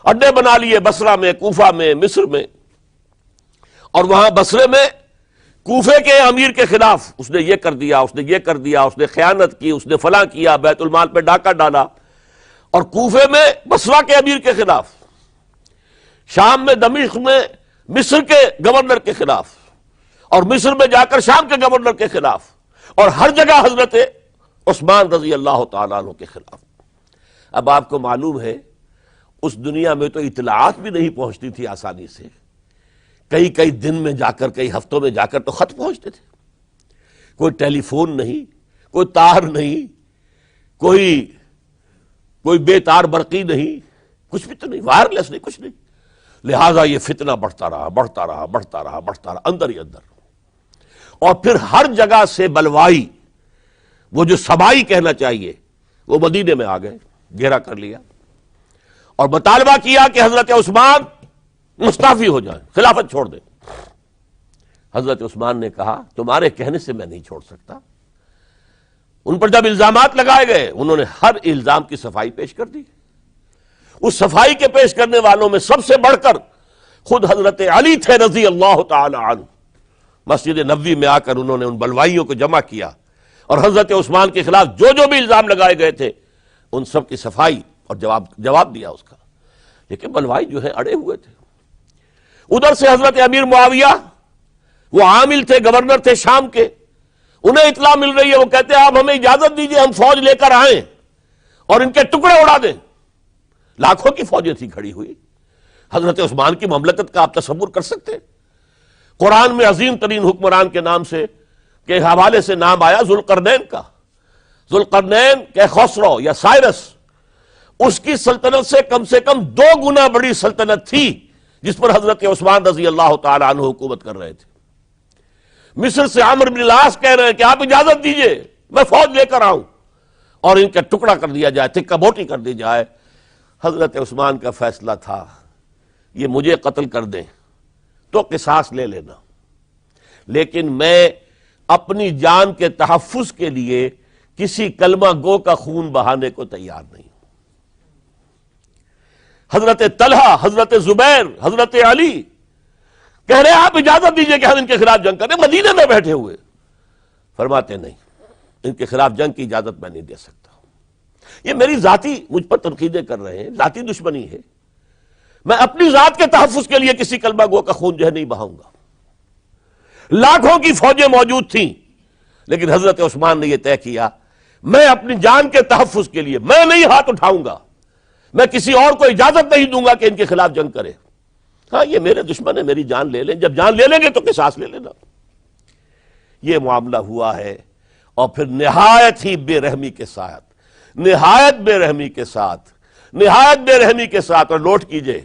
Speaker 1: اڈے بنا لیے بصرہ میں، کوفہ میں، مصر میں، اور وہاں بصرے میں کوفے کے امیر کے خلاف اس نے یہ کر دیا، اس نے یہ کر دیا، اس نے خیانت کی، اس نے فلاں کیا، بیت المال پہ ڈاکہ ڈالا۔ اور کوفے میں بصرہ کے امیر کے خلاف، شام میں دمشق میں مصر کے گورنر کے خلاف، اور مصر میں جا کر شام کے گورنر کے خلاف، اور ہر جگہ حضرت عثمان رضی اللہ تعالیٰ عنہ کے خلاف۔ اب آپ کو معلوم ہے اس دنیا میں تو اطلاعات بھی نہیں پہنچتی تھی آسانی سے، کئی دن میں جا کر، کئی ہفتوں میں جا کر تو خط پہنچتے تھے، کوئی ٹیلی فون نہیں، کوئی تار نہیں، کوئی بے تار برقی نہیں، کچھ بھی تو نہیں، وائرلیس نہیں، کچھ نہیں۔ لہذا یہ فتنہ بڑھتا رہا اندر ہی اندر، اور پھر ہر جگہ سے بلوائی، وہ جو سبائی کہنا چاہیے، وہ مدینے میں آ گئے، گھیرا کر لیا، اور مطالبہ کیا کہ حضرت عثمان مستعفی ہو جائیں، خلافت چھوڑ دیں۔ حضرت عثمان نے کہا تمہارے کہنے سے میں نہیں چھوڑ سکتا۔ ان پر جب الزامات لگائے گئے انہوں نے ہر الزام کی صفائی پیش کر دی۔ اس صفائی کے پیش کرنے والوں میں سب سے بڑھ کر خود حضرت علی تھے رضی اللہ تعالی عنہ۔ مسجد نبوی میں آ کر انہوں نے ان بلوائیوں کو جمع کیا، اور حضرت عثمان کے خلاف جو بھی الزام لگائے گئے تھے ان سب کی صفائی اور جواب دیا اس کا۔ لیکن بلوائی جو ہے اڑے ہوئے تھے۔ ادھر سے حضرت امیر معاویہ، وہ عامل تھے، گورنر تھے شام کے، انہیں اطلاع مل رہی ہے، وہ کہتے ہیں آپ ہمیں اجازت دیجئے ہم فوج لے کر آئیں اور ان کے ٹکڑے اڑا دیں۔ لاکھوں کی فوجیں تھی کھڑی ہوئی۔ حضرت عثمان کی مملکت کا آپ تصور کر سکتے ہیں؟ قرآن میں عظیم ترین حکمران کے نام کے حوالے سے نام آیا ذوالقرنین کا۔ ذوالقرنین کہ خسرو یا سائرس، اس کی سلطنت سے کم 2 گنا بڑی سلطنت تھی جس پر حضرت عثمان رضی اللہ تعالی عنہ حکومت کر رہے تھے۔ مصر سے عمرو بن العاص کہہ رہے ہیں کہ آپ اجازت دیجئے میں فوج لے کر آؤں، اور ان کا ٹکڑا کر دیا جائے، تکہ بوٹی کر دی جائے۔ حضرت عثمان کا فیصلہ تھا یہ مجھے قتل کر دیں تو قصاص لے لینا، لیکن میں اپنی جان کے تحفظ کے لیے کسی کلمہ گو کا خون بہانے کو تیار نہیں۔ حضرت طلحہ، حضرت زبیر، حضرت علی کہہ رہے آپ اجازت دیجئے کہ ہم ان کے خلاف جنگ کریں، مدینے میں بیٹھے ہوئے۔ فرماتے نہیں، ان کے خلاف جنگ کی اجازت میں نہیں دے سکتا۔ یہ میری ذاتی مجھ پر تنقیدیں کر رہے ہیں، ذاتی دشمنی ہے، میں اپنی ذات کے تحفظ کے لیے کسی کلمہ گو کا خون جو ہے نہیں بہاؤں گا۔ لاکھوں کی فوجیں موجود تھیں، لیکن حضرت عثمان نے یہ طے کیا میں اپنی جان کے تحفظ کے لیے میں نہیں ہاتھ اٹھاؤں گا، میں کسی اور کو اجازت نہیں دوں گا کہ ان کے خلاف جنگ کرے۔ ہاں یہ میرے دشمن ہے، میری جان لے لیں، جب جان لے لیں گے تو قصاص لے لینا۔ یہ معاملہ ہوا ہے، اور پھر نہایت ہی بے رحمی کے ساتھ، نہایت بے رحمی کے ساتھ، نہایت بے رحمی کے ساتھ، اور نوٹ کیجئے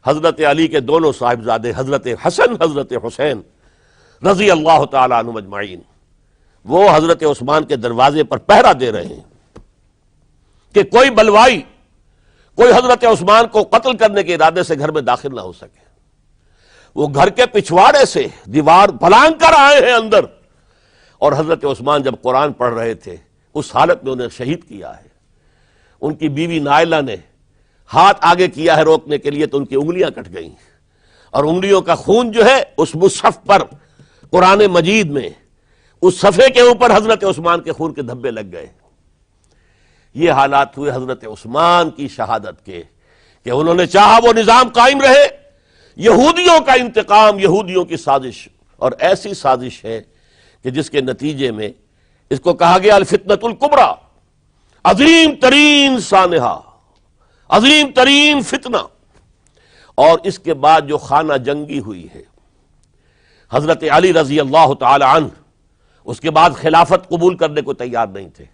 Speaker 1: حضرت علی کے دونوں صاحبزادے حضرت حسن، حضرت حسین رضی اللہ تعالی عنہم اجمعین، وہ حضرت عثمان کے دروازے پر پہرا دے رہے ہیں کہ کوئی بلوائی، کوئی حضرت عثمان کو قتل کرنے کے ارادے سے گھر میں داخل نہ ہو سکے۔ وہ گھر کے پچھواڑے سے دیوار پھلانگ کر آئے ہیں اندر، اور حضرت عثمان جب قرآن پڑھ رہے تھے اس حالت میں انہیں شہید کیا ہے۔ ان کی بیوی نائلہ نے ہاتھ آگے کیا ہے روکنے کے لیے تو ان کی انگلیاں کٹ گئیں، اور انگلیوں کا خون جو ہے اس مصحف پر قرآن مجید میں اس صفحے کے اوپر حضرت عثمان کے خون کے دھبے لگ گئے۔ یہ حالات ہوئے حضرت عثمان کی شہادت کے کہ انہوں نے چاہا وہ نظام قائم رہے۔ یہودیوں کا انتقام، یہودیوں کی سازش، اور ایسی سازش ہے کہ جس کے نتیجے میں اس کو کہا گیا الفتنۃ الکبریٰ، عظیم ترین سانحہ، عظیم ترین فتنہ۔ اور اس کے بعد جو خانہ جنگی ہوئی ہے، حضرت علی رضی اللہ تعالی عنہ اس کے بعد خلافت قبول کرنے کو تیار نہیں تھے،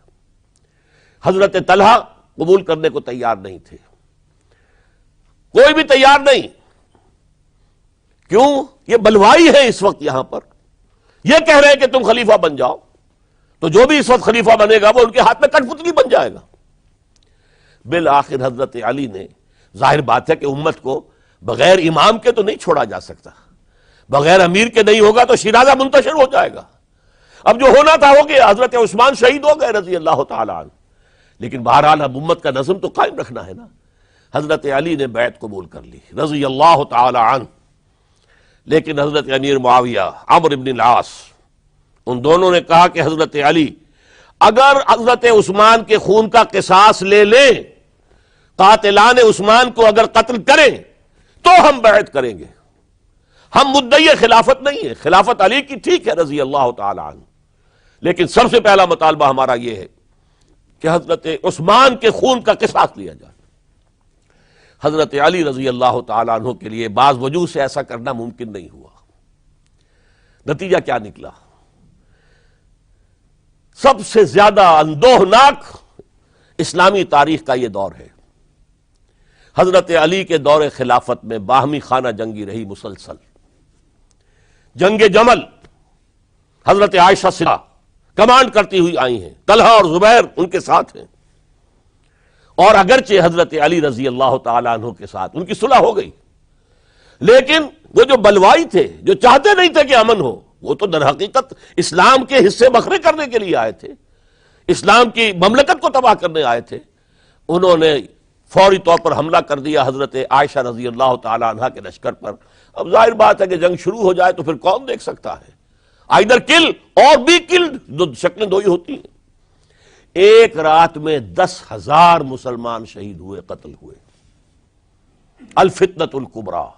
Speaker 1: حضرت طلحہ قبول کرنے کو تیار نہیں تھے، کوئی بھی تیار نہیں۔ کیوں؟ یہ بلوائی ہے اس وقت یہاں پر، یہ کہہ رہے ہیں کہ تم خلیفہ بن جاؤ، تو جو بھی اس وقت خلیفہ بنے گا وہ ان کے ہاتھ میں کٹ پتلی بن جائے گا۔ بالآخر حضرت علی نے، ظاہر بات ہے کہ امت کو بغیر امام کے تو نہیں چھوڑا جا سکتا، بغیر امیر کے نہیں ہوگا تو شیرازہ منتشر ہو جائے گا۔ اب جو ہونا تھا ہو گیا، حضرت عثمان شہید ہو گئے رضی اللہ تعالی عنہ، لیکن بہرحال اب امت کا نظم تو قائم رکھنا ہے نا۔ حضرت علی نے بیعت قبول کر لی رضی اللہ تعالی عنہ، لیکن حضرت امیر معاویہ، عمرو بن العاص، ان دونوں نے کہا کہ حضرت علی اگر حضرت عثمان کے خون کا قصاص لے لیں، قاتلان عثمان کو اگر قتل کریں تو ہم بیعت کریں گے، ہم مدعی خلافت نہیں ہے، خلافت علی کی ٹھیک ہے رضی اللہ تعالی عنہ، لیکن سب سے پہلا مطالبہ ہمارا یہ ہے کہ حضرت عثمان کے خون کا قصاص لیا جائے۔ حضرت علی رضی اللہ تعالی عنہ کے لیے بعض وجوہ سے ایسا کرنا ممکن نہیں ہوا۔ نتیجہ کیا نکلا؟ سب سے زیادہ اندوہناک اسلامی تاریخ کا یہ دور ہے۔ حضرت علی کے دور خلافت میں باہمی خانہ جنگی رہی مسلسل۔ جنگ جمل حضرت عائشہ سے کمانڈ کرتی ہوئی آئی ہیں، طلحہ اور زبیر ان کے ساتھ ہیں، اور اگرچہ حضرت علی رضی اللہ تعالیٰ عنہ کے ساتھ ان کی صلح ہو گئی، لیکن وہ جو بلوائی تھے، جو چاہتے نہیں تھے کہ امن ہو، وہ تو در حقیقت اسلام کے حصے بکھرے کرنے کے لیے آئے تھے، اسلام کی مملکت کو تباہ کرنے آئے تھے۔ انہوں نے فوری طور پر حملہ کر دیا حضرت عائشہ رضی اللہ تعالیٰ عنہ کے لشکر پر۔ اب ظاہر بات ہے کہ جنگ شروع ہو جائے تو پھر کون دیکھ سکتا ہے، آئدر کل اور بی کلڈ، دو شکلیں دو ہی ہوتی ہیں۔ ایک رات میں 10,000 مسلمان شہید ہوئے، قتل ہوئے۔ الفتنۃ الکبریٰ،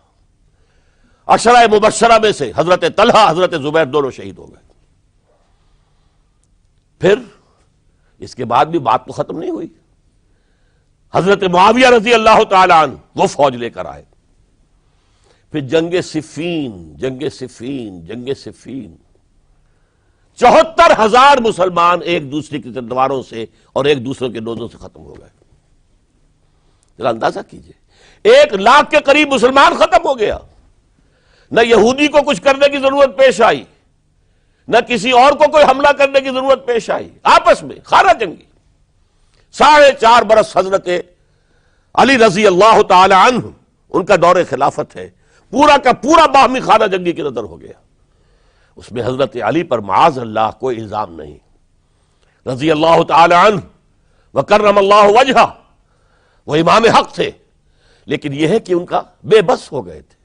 Speaker 1: عشرہ مبشرہ میں سے حضرت طلحہ، حضرت زبیر دونوں شہید ہو گئے۔ پھر اس کے بعد بھی بات تو ختم نہیں ہوئی۔ حضرت معاویہ رضی اللہ تعالی عنہ وہ فوج لے کر آئے۔ پھر جنگ صفین، جنگ صفین، جنگ صفین، 74,000 مسلمان ایک دوسرے کی تلواروں سے اور ایک دوسرے کے نیزوں سے ختم ہو گئے۔ ذرا اندازہ کیجئے، 1 لاکھ کے قریب مسلمان ختم ہو گیا۔ نہ یہودی کو کچھ کرنے کی ضرورت پیش آئی، نہ کسی اور کو کوئی حملہ کرنے کی ضرورت پیش آئی، آپس میں خانہ جنگی۔ 4.5 برس حضرت علی رضی اللہ تعالی عنہ ان کا دور خلافت ہے، پورا کا پورا باہمی خانہ جنگی کی نظر ہو گیا، اس میں حضرت علی پر معاذ اللہ کوئی الزام نہیں، رضی اللہ تعالی عنہ وکرم اللہ وجہہ، وہ امام حق تھے، لیکن یہ ہے کہ ان کا بے بس ہو گئے تھے،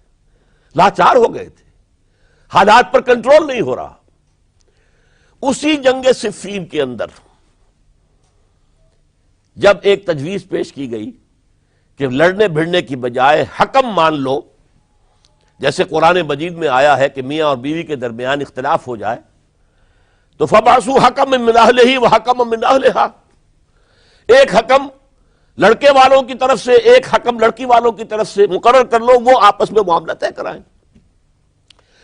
Speaker 1: لاچار ہو گئے تھے، حالات پر کنٹرول نہیں ہو رہا۔ اسی جنگ صفین کے اندر جب ایک تجویز پیش کی گئی کہ لڑنے بھڑنے کی بجائے حکم مان لو، جیسے قرآن مجید میں آیا ہے کہ میاں اور بیوی کے درمیان اختلاف ہو جائے تو فَبَعْثُوا حَكَمًا مِّنْ أَهْلِهِ وَحَكَمًا مِّنْ أَهْلِهَا، ایک حکم لڑکے والوں کی طرف سے ایک حکم لڑکی والوں کی طرف سے مقرر کر لو، وہ آپس میں معاملہ طے کرائیں،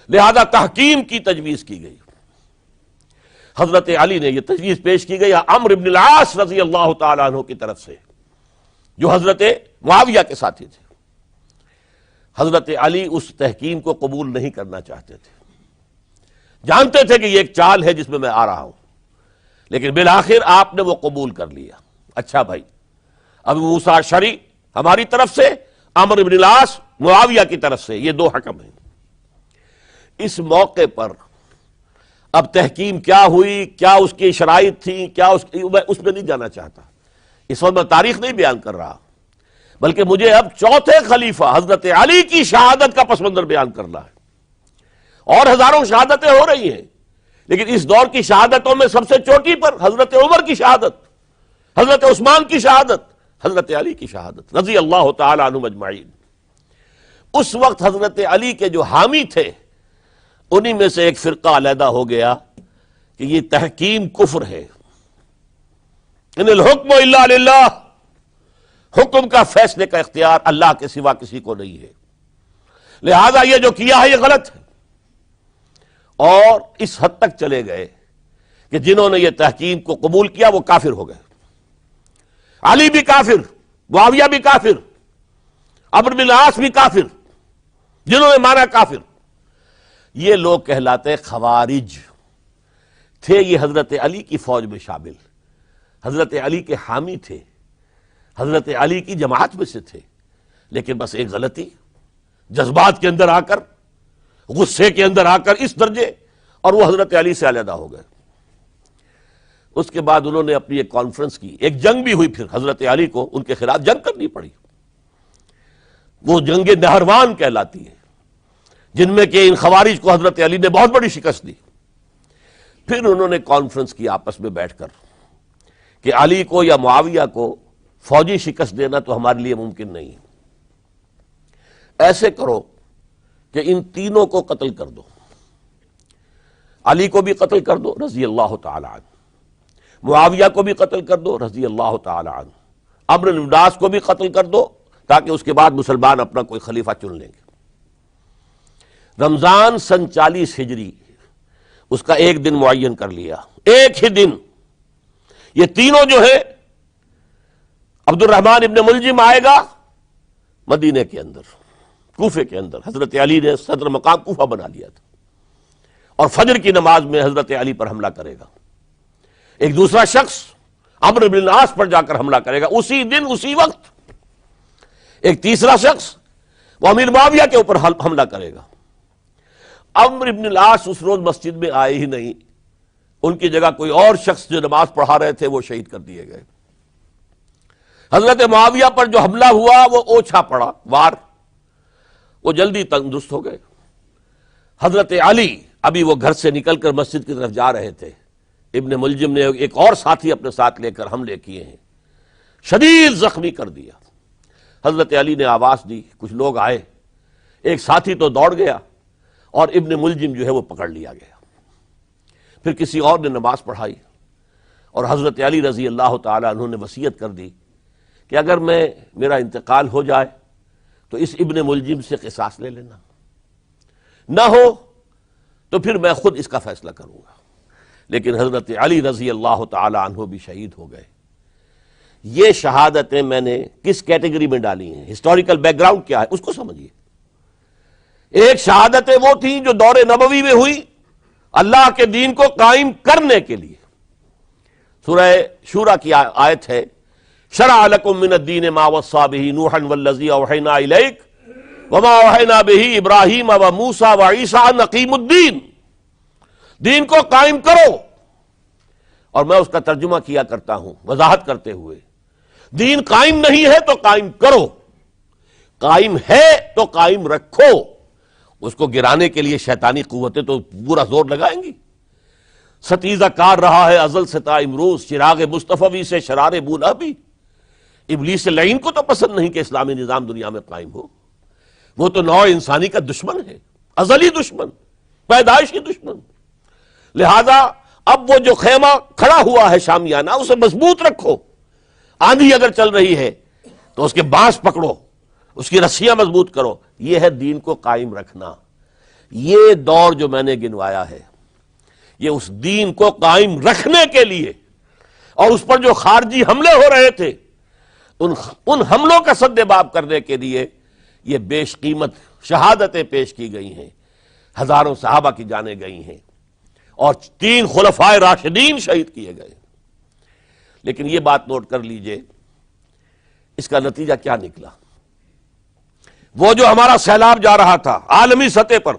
Speaker 1: لہذا تحکیم کی تجویز کی گئی۔ حضرت علی نے یہ تجویز پیش کی گئی عمرو بن العاص رضی اللہ تعالیٰ عنہ کی طرف سے، جو حضرت معاویہ کے ساتھی تھے۔ حضرت علی اس تحکیم کو قبول نہیں کرنا چاہتے تھے، جانتے تھے کہ یہ ایک چال ہے جس میں آ رہا ہوں، لیکن بالآخر آپ نے وہ قبول کر لیا۔ اچھا بھائی، ابو موسیٰ اشعری ہماری طرف سے، عمرو بن العاص معاویہ کی طرف سے، یہ 2 حکم ہیں۔ اس موقع پر اب تحکیم کیا ہوئی، کیا اس کی شرائط تھی، کیا اس میں نہیں جانا چاہتا، اس وقت میں تاریخ نہیں بیان کر رہا، بلکہ مجھے اب چوتھے خلیفہ حضرت علی کی شہادت کا پس منظر بیان کرنا ہے۔ اور ہزاروں شہادتیں ہو رہی ہیں، لیکن اس دور کی شہادتوں میں سب سے چوٹی پر حضرت عمر کی شہادت، حضرت عثمان کی شہادت، حضرت علی کی شہادت رضی اللہ تعالی عنہم اجمعین۔ اس وقت حضرت علی کے جو حامی تھے انہی میں سے ایک فرقہ علیحدہ ہو گیا کہ یہ تحکیم کفر ہے، ان الحکم الا للہ، حکم کا فیصلے کا اختیار اللہ کے سوا کسی کو نہیں ہے، لہذا یہ جو کیا ہے یہ غلط ہے۔ اور اس حد تک چلے گئے کہ جنہوں نے یہ تحکیم کو قبول کیا وہ کافر ہو گئے، علی بھی کافر، معاویہ بھی کافر، عمرو بن العاص بھی کافر، جنہوں نے مانا کافر۔ یہ لوگ کہلاتے خوارج تھے، یہ حضرت علی کی فوج میں شامل، حضرت علی کے حامی تھے، حضرت علی کی جماعت میں سے تھے، لیکن بس ایک غلطی، جذبات کے اندر آ کر، غصے کے اندر آ کر اس درجے، اور وہ حضرت علی سے علیحدہ ہو گئے۔ اس کے بعد انہوں نے اپنی ایک کانفرنس کی، ایک جنگ بھی ہوئی، پھر حضرت علی کو ان کے خلاف جنگ کرنی پڑی، وہ جنگ نہروان کہلاتی ہے، جن میں کہ ان خوارج کو حضرت علی نے بہت بڑی شکست دی۔ پھر انہوں نے کانفرنس کی آپس میں بیٹھ کر کہ علی کو یا معاویہ کو فوجی شکست دینا تو ہمارے لیے ممکن نہیں، ایسے کرو کہ ان تینوں کو قتل کر دو، علی کو بھی قتل کر دو رضی اللہ تعالی عنہ، معاویہ کو بھی قتل کر دو رضی اللہ تعالی عنہ، عمرو بن العاص کو بھی قتل کر دو، تاکہ اس کے بعد مسلمان اپنا کوئی خلیفہ چن لیں گے۔ رمضان سن 40 ہجری اس کا ایک دن معین کر لیا، ایک ہی دن یہ تینوں جو ہے، عبد الرحمن ابن ملجم آئے گا مدینے کے اندر، کوفے کے اندر، حضرت علی نے صدر مقام کوفہ بنا لیا تھا، اور فجر کی نماز میں حضرت علی پر حملہ کرے گا۔ ایک دوسرا شخص عمرو بن العاص پر جا کر حملہ کرے گا اسی دن اسی وقت۔ ایک تیسرا شخص وہ امیر معاویہ کے اوپر حملہ کرے گا۔ عمرو بن العاص اس روز مسجد میں آئے ہی نہیں، ان کی جگہ کوئی اور شخص جو نماز پڑھا رہے تھے وہ شہید کر دیے گئے۔ حضرت معاویہ پر جو حملہ ہوا وہ اوچھا پڑا وار، وہ جلدی تندرست ہو گئے۔ حضرت علی ابھی وہ گھر سے نکل کر مسجد کی طرف جا رہے تھے، ابن ملجم نے ایک اور ساتھی اپنے ساتھ لے کر حملے کیے ہیں، شدید زخمی کر دیا۔ حضرت علی نے آواز دی، کچھ لوگ آئے، ایک ساتھی تو دوڑ گیا اور ابن ملجم جو ہے وہ پکڑ لیا گیا۔ پھر کسی اور نے نماز پڑھائی، اور حضرت علی رضی اللہ تعالی عنہ نے وصیت کر دی کہ اگر میرا انتقال ہو جائے تو اس ابن ملجم سے قصاص لے لینا، نہ ہو تو پھر میں خود اس کا فیصلہ کروں گا۔ لیکن حضرت علی رضی اللہ تعالی عنہ بھی شہید ہو گئے۔ یہ شہادتیں میں نے کس کیٹیگری میں ڈالی ہیں، ہسٹوریکل بیک گراؤنڈ کیا ہے اس کو سمجھیے۔ ایک شہادتیں وہ تھیں جو دور نبوی میں ہوئی اللہ کے دین کو قائم کرنے کے لیے۔ سورہ شورى کی آیت ہے شرع لکم من الدین ما وصى به نوحا والذی اوحینا الیک وما اوحینا به ابراہیم وموسیٰ وعیسیٰ ان اقیموا الدین، دین کو قائم کرو. اور میں اس کا ترجمہ کیا کرتا ہوں وضاحت کرتے ہوئے، دین قائم نہیں ہے تو قائم کرو، قائم ہے تو قائم رکھو. اس کو گرانے کے لیے شیطانی قوتیں تو پورا زور لگائیں گی. ستیزہ کار رہا ہے ازل سے تا امروز، چراغ مصطفی سے شرار بولا بھی. ابلیس لعین کو تو پسند نہیں کہ اسلامی نظام دنیا میں قائم ہو. وہ تو نوع انسانی کا دشمن ہے، ازلی دشمن، پیدائشی دشمن. لہذا اب وہ جو خیمہ کھڑا ہوا ہے شامیانہ، اسے مضبوط رکھو. آندھی اگر چل رہی ہے تو اس کے بانس پکڑو، اس کی رسیاں مضبوط کرو. یہ ہے دین کو قائم رکھنا. یہ دور جو میں نے گنوایا ہے یہ اس دین کو قائم رکھنے کے لیے، اور اس پر جو خارجی حملے ہو رہے تھے ان حملوں کا سد باب کرنے کے لیے یہ بیش قیمت شہادتیں پیش کی گئی ہیں. ہزاروں صحابہ کی جانیں گئی ہیں اور 3 خلفائے راشدین شہید کیے گئے. لیکن یہ بات نوٹ کر لیجئے، اس کا نتیجہ کیا نکلا. وہ جو ہمارا سیلاب جا رہا تھا عالمی سطح پر،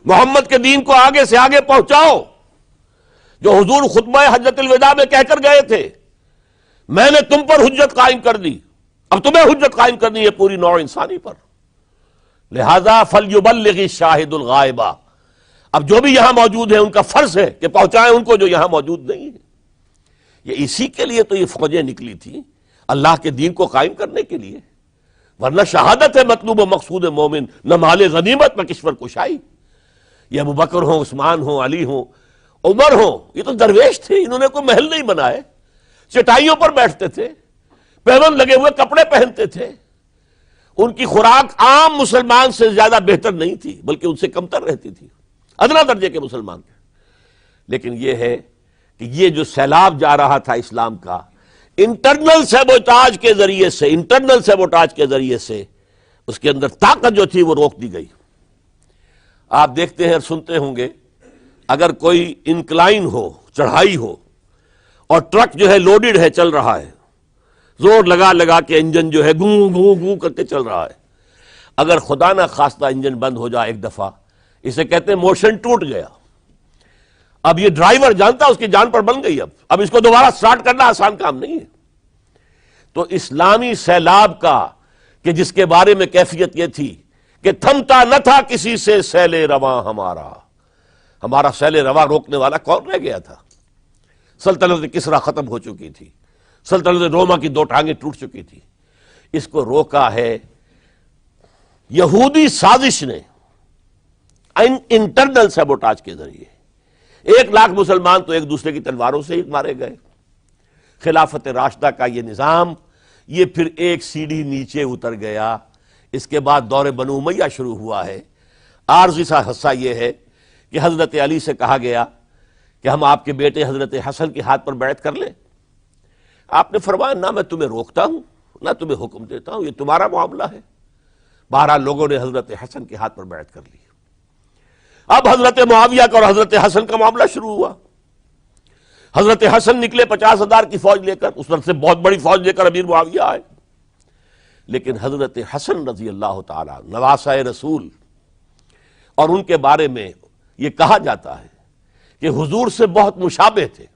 Speaker 1: محمد کے دین کو آگے سے آگے پہنچاؤ، جو حضور خطبہ حجۃ الوداع میں کہہ کر گئے تھے میں نے تم پر حجت قائم کر دی، اب تمہیں حجت قائم کرنی ہے پوری نوع انسانی پر. لہذا فلیبلغ الشاہد الغائب، اب جو بھی یہاں موجود ہیں ان کا فرض ہے کہ پہنچائیں ان کو جو یہاں موجود نہیں ہے. یہ اسی کے لیے تو یہ فوجیں نکلی تھیں، اللہ کے دین کو قائم کرنے کے لیے. ورنہ شہادت ہے مطلوب و مقصود مومن، نہ مال غنیمت نہ کشور کشائی. یہ ابو بکر ہوں، عثمان ہوں، علی ہوں، عمر ہوں، یہ تو درویش تھے، انہوں نے کوئی محل نہیں بنائے، چٹائیوں پر بیٹھتے تھے، پیون لگے ہوئے کپڑے پہنتے تھے. ان کی خوراک عام مسلمان سے زیادہ بہتر نہیں تھی، بلکہ ان سے کمتر رہتی تھی، ادنا درجے کے مسلمان تھے. لیکن یہ ہے کہ یہ جو سیلاب جا رہا تھا اسلام کا، انٹرنل سیبوٹاج کے ذریعے سے اس کے اندر طاقت جو تھی وہ روک دی گئی. آپ دیکھتے ہیں اور سنتے ہوں گے، اگر کوئی انکلائن ہو، چڑھائی ہو، اور ٹرک جو ہے لوڈڈ ہے، چل رہا ہے، زور لگا لگا کے انجن جو ہے گوں گوں گوں کر کے چل رہا ہے، اگر خدا نہ خواستہ انجن بند ہو جائے ایک دفعہ، اسے کہتے ہیں موشن ٹوٹ گیا. اب یہ ڈرائیور جانتا اس کی جان پر بن گئی. اب اس کو دوبارہ سٹارٹ کرنا آسان کام نہیں ہے. تو اسلامی سیلاب کا کہ جس کے بارے میں کیفیت یہ تھی کہ تھمتا نہ تھا کسی سے سیل رواں ہمارا سیل رواں روکنے والا کون رہ گیا تھا. سلطنت کسریٰ ختم ہو چکی تھی، سلطنت روما کی 2 ٹانگیں ٹوٹ چکی تھی. اس کو روکا ہے یہودی سازش نے انٹرنل سیبوٹاج کے ذریعے. 1 لاکھ مسلمان تو ایک دوسرے کی تلواروں سے ہی مارے گئے. خلافت راشدہ کا یہ نظام یہ پھر ایک سیڑھی نیچے اتر گیا. اس کے بعد دور بنو امیہ شروع ہوا ہے. عارضی سا حصہ یہ ہے کہ حضرت علی سے کہا گیا کہ ہم آپ کے بیٹے حضرت حسن کے ہاتھ پر بیعت کر لیں. آپ نے فرمایا نہ میں تمہیں روکتا ہوں نہ تمہیں حکم دیتا ہوں، یہ تمہارا معاملہ ہے. 12 لوگوں نے حضرت حسن کے ہاتھ پر بیعت کر لی. اب حضرت معاویہ کا اور حضرت حسن کا معاملہ شروع ہوا. حضرت حسن نکلے 50,000 کی فوج لے کر، اس وقت سے بہت بڑی فوج لے کر امیر معاویہ آئے. لیکن حضرت حسن رضی اللہ تعالی نواسہ رسول، اور ان کے بارے میں یہ کہا جاتا ہے کہ حضور سے بہت مشابہ تھے،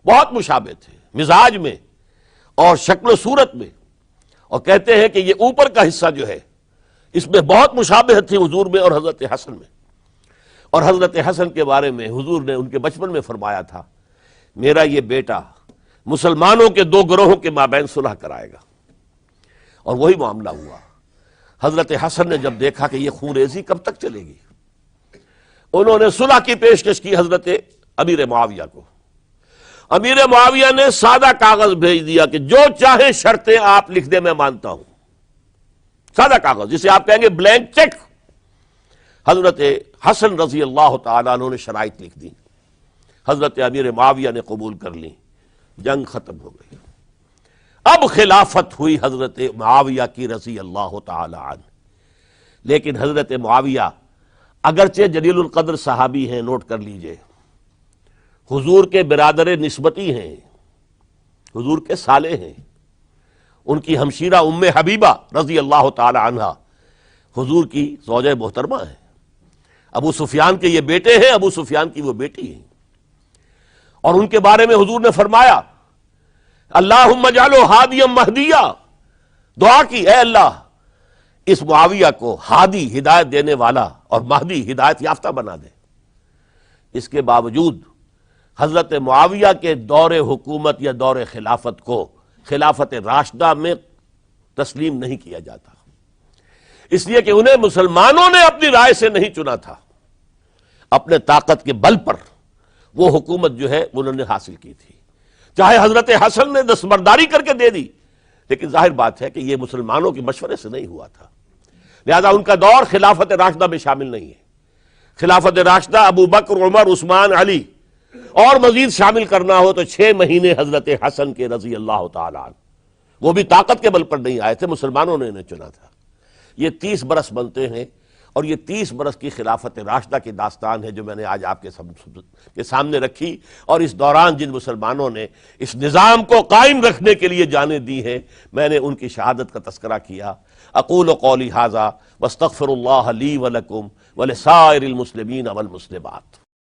Speaker 1: بہت مشابہ تھے مزاج میں اور شکل و صورت میں. اور کہتے ہیں کہ یہ اوپر کا حصہ جو ہے اس میں بہت مشابہت تھی حضور میں اور حضرت حسن میں. اور حضرت حسن کے بارے میں حضور نے ان کے بچپن میں فرمایا تھا میرا یہ بیٹا مسلمانوں کے 2 گروہوں کے مابین صلح کرائے گا. اور وہی معاملہ ہوا. حضرت حسن نے جب دیکھا کہ یہ خون ریزی کب تک چلے گی، انہوں نے صلح کی پیشکش کی حضرت امیر معاویہ کو. امیر معاویہ نے سادہ کاغذ بھیج دیا کہ جو چاہیں شرطیں آپ لکھ دیں میں مانتا ہوں. سادہ کاغذ جسے آپ کہیں گے بلینک چیک. حضرت حسن رضی اللہ تعالیٰ عنہ نے شرائط لکھ دی، حضرت امیر معاویہ نے قبول کر لی. جنگ ختم ہو گئی. اب خلافت ہوئی حضرت معاویہ کی رضی اللہ تعالی عنہ. لیکن حضرت معاویہ اگرچہ جلیل القدر صحابی ہیں، نوٹ کر لیجئے، حضور کے برادر نسبتی ہیں، حضور کے سالے ہیں، ان کی ہمشیرہ ام حبیبہ رضی اللہ تعالی عنہا حضور کی زوجہ محترمہ ہیں، ابو سفیان کے یہ بیٹے ہیں، ابو سفیان کی وہ بیٹی ہیں، اور ان کے بارے میں حضور نے فرمایا اللہم اجعلہ ہادیا مہدیا، دعا کی اے اللہ اس معاویہ کو ہادی ہدایت دینے والا اور مہدی ہدایت یافتہ بنا دے۔ اس کے باوجود حضرت معاویہ کے دور حکومت یا دور خلافت کو خلافت راشدہ میں تسلیم نہیں کیا جاتا، اس لیے کہ انہیں مسلمانوں نے اپنی رائے سے نہیں چنا تھا، اپنے طاقت کے بل پر وہ حکومت جو ہے انہوں نے حاصل کی تھی، چاہے حضرت حسن نے دستبرداری کر کے دے دی، لیکن ظاہر بات ہے کہ یہ مسلمانوں کے مشورے سے نہیں ہوا تھا، لہذا ان کا دور خلافت راشدہ میں شامل نہیں ہے۔ خلافت راشدہ ابو بکر، عمر، عثمان، علی اور مزید شامل کرنا ہو تو 6 مہینے حضرت حسن کے رضی اللہ تعالی عنہ، وہ بھی طاقت کے بل پر نہیں آئے تھے، مسلمانوں نے انہیں چنا تھا۔ یہ 30 برس بنتے ہیں، اور یہ 30 برس کی خلافت راشدہ کی داستان ہے جو میں نے آج آپ کے سامنے رکھی، اور اس دوران جن مسلمانوں نے اس نظام کو قائم رکھنے کے لیے جانیں دی ہیں، میں نے ان کی شہادت کا تذکرہ کیا۔ اقول قولی ھذا واستغفر اللہ لی ولکم ولسائر المسلمین والمسلمات۔